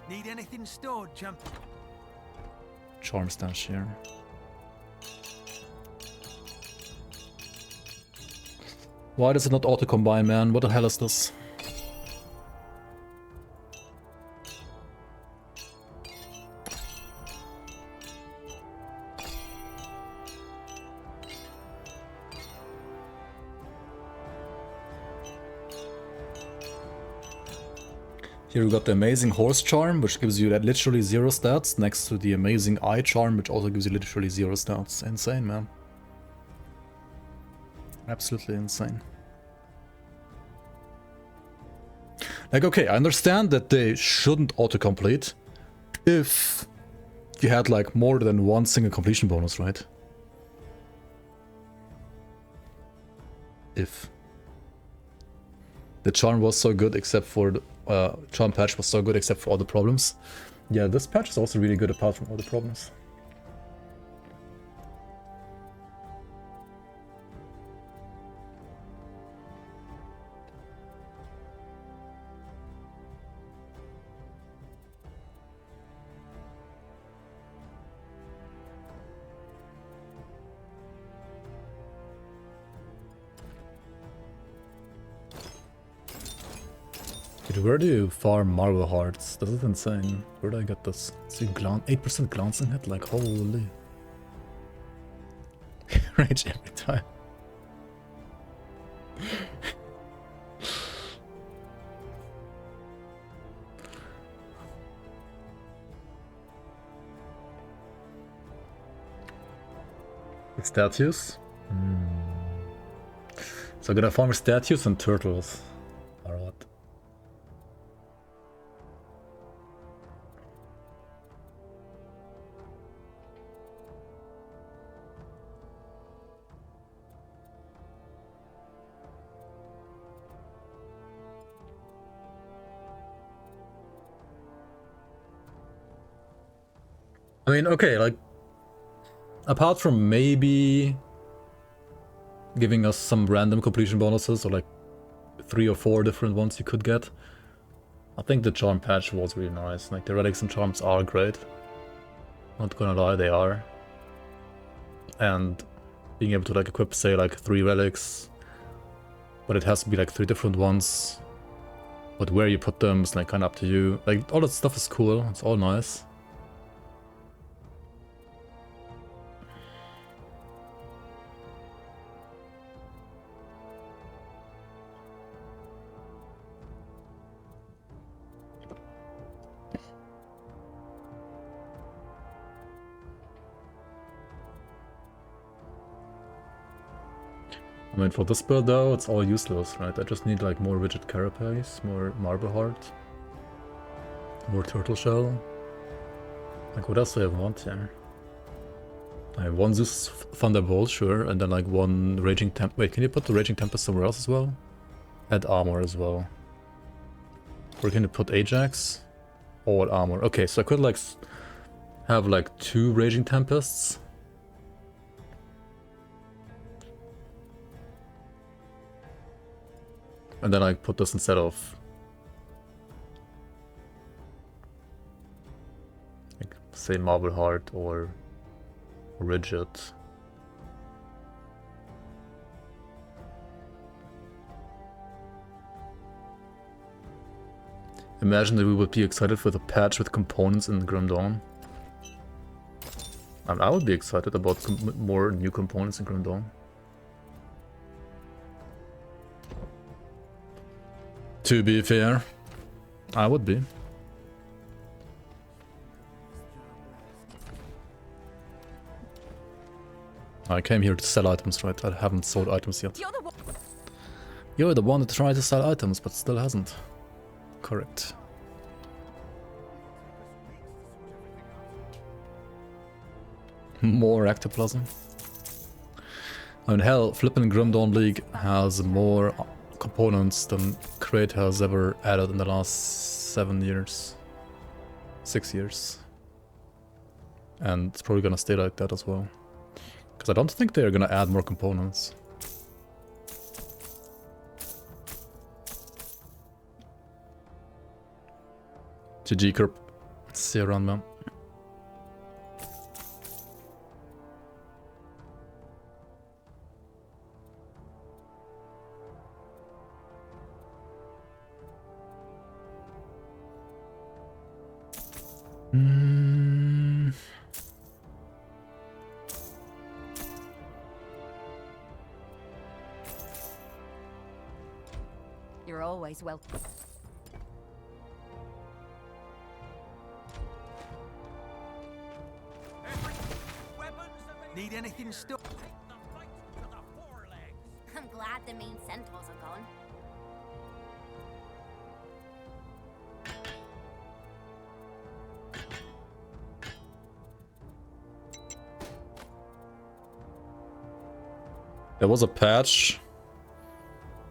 Need anything stored, champ? charm stash here. Why does it not auto-combine, man? What the hell is this? Here we got the amazing horse charm, which gives you literally 0 stats, next to the amazing eye charm, which also gives you literally 0 stats. Insane, man. Absolutely insane. Like, okay, I understand that they shouldn't autocomplete if you had like more than one single completion bonus, right? If the charm was so good except for the charm patch was so good except for all the problems. Yeah, this patch is also really good apart from all the problems. Dude, where do you farm Marble Hearts? This is insane. Where do I get this? See, 8% glancing hit? Like, holy. Rage every time. Statues? So I'm gonna farm statues and turtles. Or what? mean, okay, like, apart from maybe giving us some random completion bonuses, or like 3 or 4 different ones you could get, I think the charm patch was really nice. Like, the relics and charms are great. Not gonna lie, they are. And being able to like equip, say, like 3 relics, but it has to be like 3 different ones. But where you put them is like kind of up to you. Like, all that stuff is cool, it's all nice. I mean, for this build though, it's all useless, right? I just need like more rigid carapace, more marble heart, more turtle shell. Like, what else do I want here? I have 1 Zeus Thunderbolt, sure, and then like 1 Raging Temp. Wait, can you put the Raging Tempest somewhere else as well? Add armor as well. Or can you put Ajax? All armor. Okay, so I could like have like 2 Raging Tempests. And then I put this instead of, like, say, Marble Heart or Rigid. Imagine that we would be excited for the patch with components in Grim Dawn. And I would be excited about more new components in Grim Dawn. To be fair, I would be. I came here to sell items, right? I haven't sold items yet. You're the one that tried to sell items, but still hasn't. Correct. More ectoplasm. I mean, hell, flippin' Grim Dawn League has more components than Crate has ever added in the last 7 years. 6 years. And it's probably gonna stay like that as well. Because I don't think they're gonna add more components. GG Kerp. See you around, man. You're always welcome. Need anything still? I'm glad the main centaurs are gone. There was a patch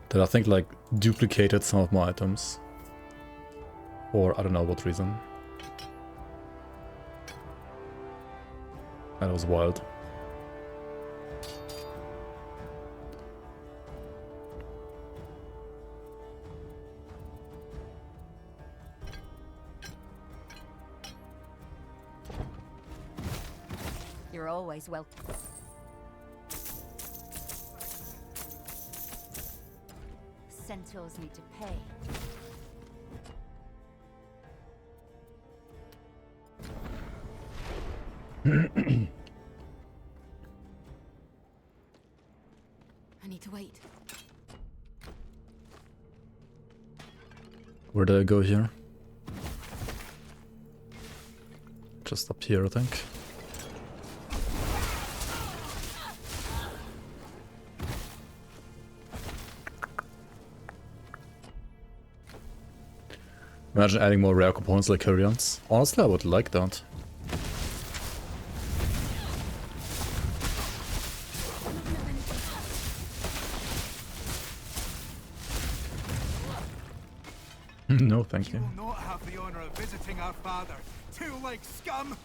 that I think like duplicated some of my items. For I don't know what reason. That was wild. You're always welcome. Centaurs need to pay. I need to wait. Where did I go here? Just up here, I think. Imagine adding more rare components like Kyrians. Honestly, I would like that. No, thank you. You will not have have the honor of visiting our father. Two like scum!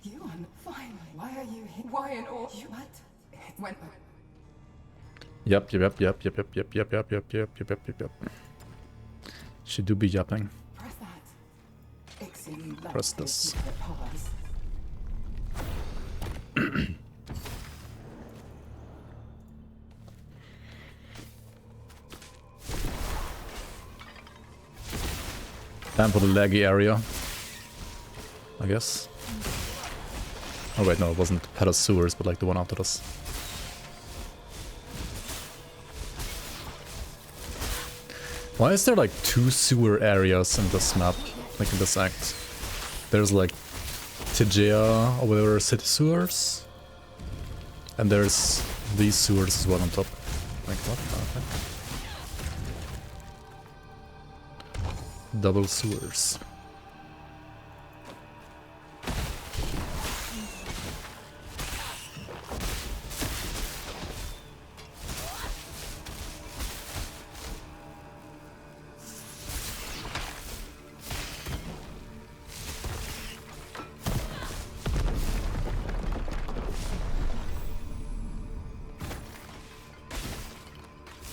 You are finally. Why are you here? Why in all? You what? When? Yep. She do be yapping. Press that. Exceed Press this. Time for the laggy area, I guess. Oh wait, no, it wasn't Palace Sewers, but like the one after this. Why is there like 2 sewer areas in this map, like in this act? There's like Tegea or whatever, city sewers, and there's these sewers as well on top. Like what? Okay. Double sewers.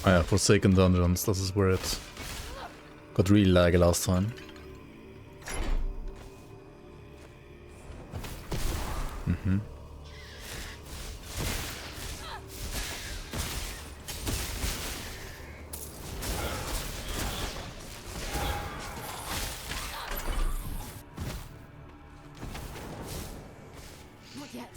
Oh yeah, Forsaken Dungeons, this is where it got really laggy last time. Not yet.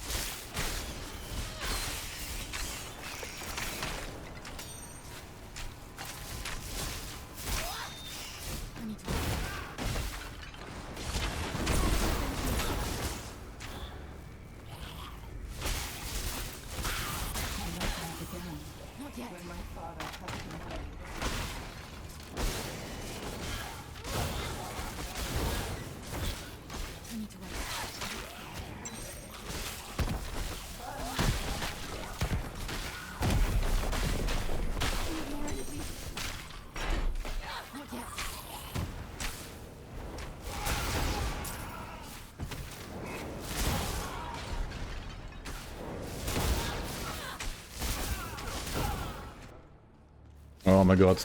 Oh my god.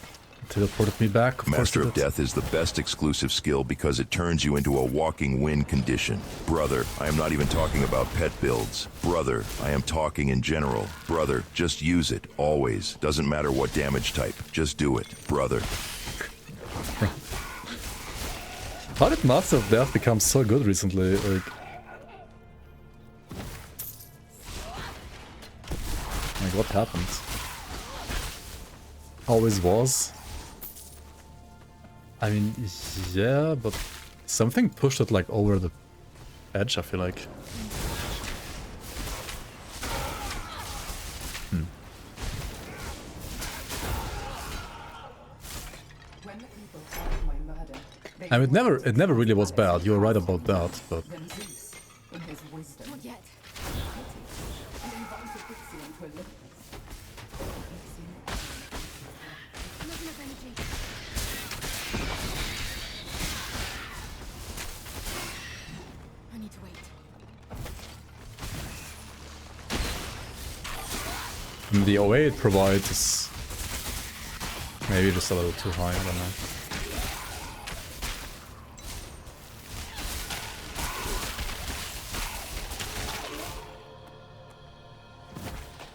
Teleported me back. Master of Death is the best exclusive skill because it turns you into a walking win condition. Brother, I am not even talking about pet builds. Brother, I am talking in general. Brother, just use it, always. Doesn't matter what damage type. Just do it, brother. How did Master of Death become so good recently? Like what happened? Always was. I mean, yeah, but something pushed it like over the edge, I feel like. I mean, it never really was bad. You're right about that, but the OA it provides is maybe just a little too high, I don't know.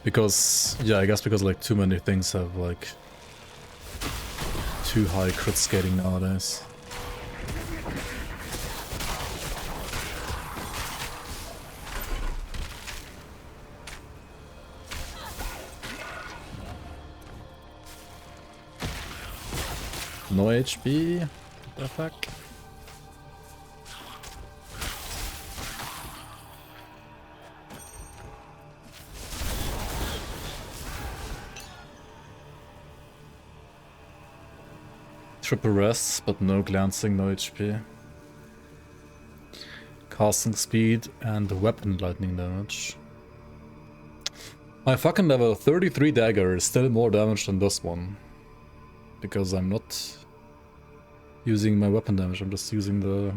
Because, yeah, I guess because like too many things have like too high crit scaling nowadays. No HP? What the fuck? Triple rests, but no glancing, no HP. Casting speed and weapon lightning damage. My fucking level 33 dagger is still more damage than this one. Because I'm not using my weapon damage, I'm just using the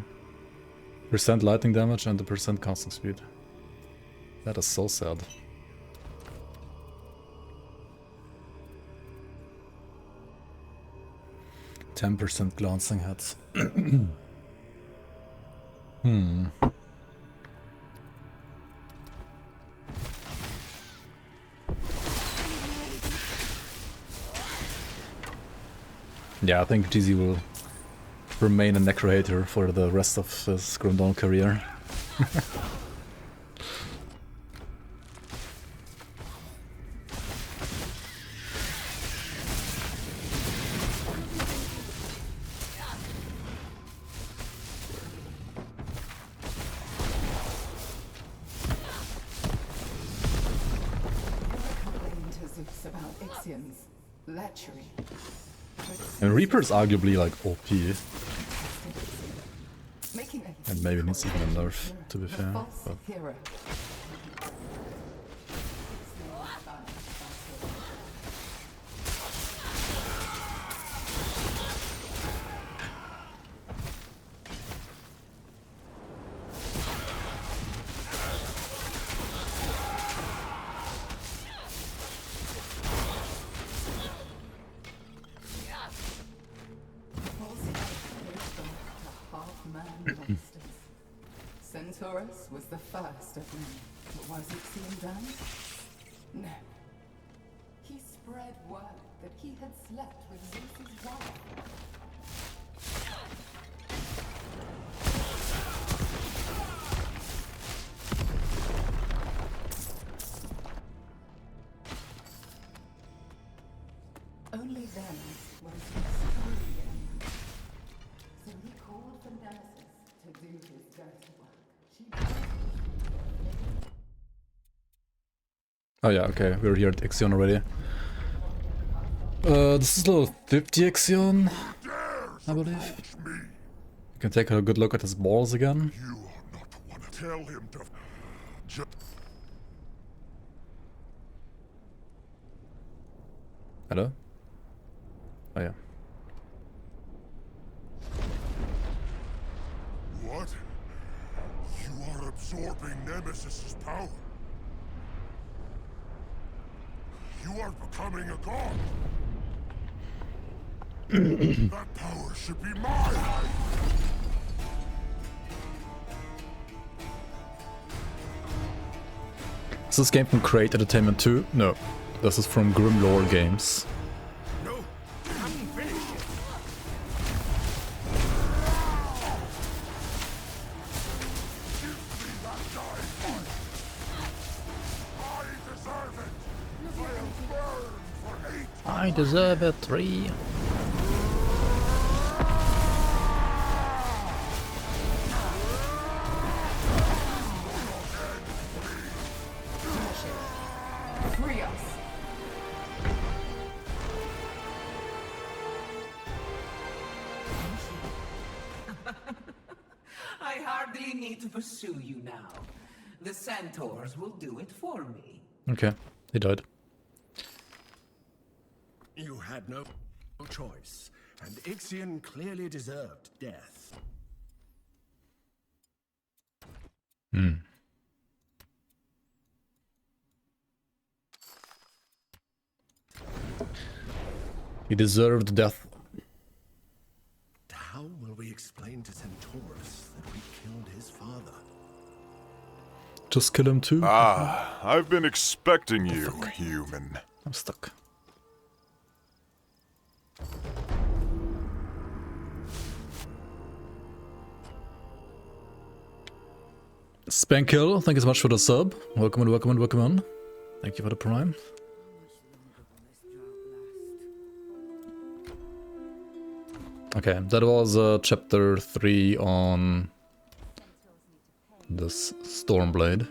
percent lightning damage and the percent casting speed. That is so sad. %10 glancing hits. Yeah, I think GZ will remain a Necrohater for the rest of his Grandon career. About Ixion's lechery. And Reaper's arguably like OP. And maybe needs even a nerf, to be fair. But... Centaurus was the first of them. But was Ixion done? No. He spread word that he had slept with Zeus's wife. Only then was Zeus truly angry. So he called for Nemesis to do his dirty work. Oh yeah, okay, we're here at Ixion already. This is level 50 Ixion, I believe. You can take a good look at his balls again. You are not one to tell him to Hello? Oh yeah. What? You are absorbing Nemesis's power. You are becoming a god. That power should be mine. Is this game from Crate Entertainment 2? No. This is from Grimlore Games. No, I haven't finished yet. I deserve it, 3. Free us. I hardly need to pursue you now. The centaurs will do it for me. Okay, he died. You had no choice, and Ixion clearly deserved death. He deserved death. How will we explain to Centaurus that we killed his father? Just kill him too? Ah, I've been expecting you, human. I'm stuck. Spankill, thank you so much for the sub. Welcome and welcome and welcome on. Thank you for the prime. Okay, that was chapter 3 on this Stormblade.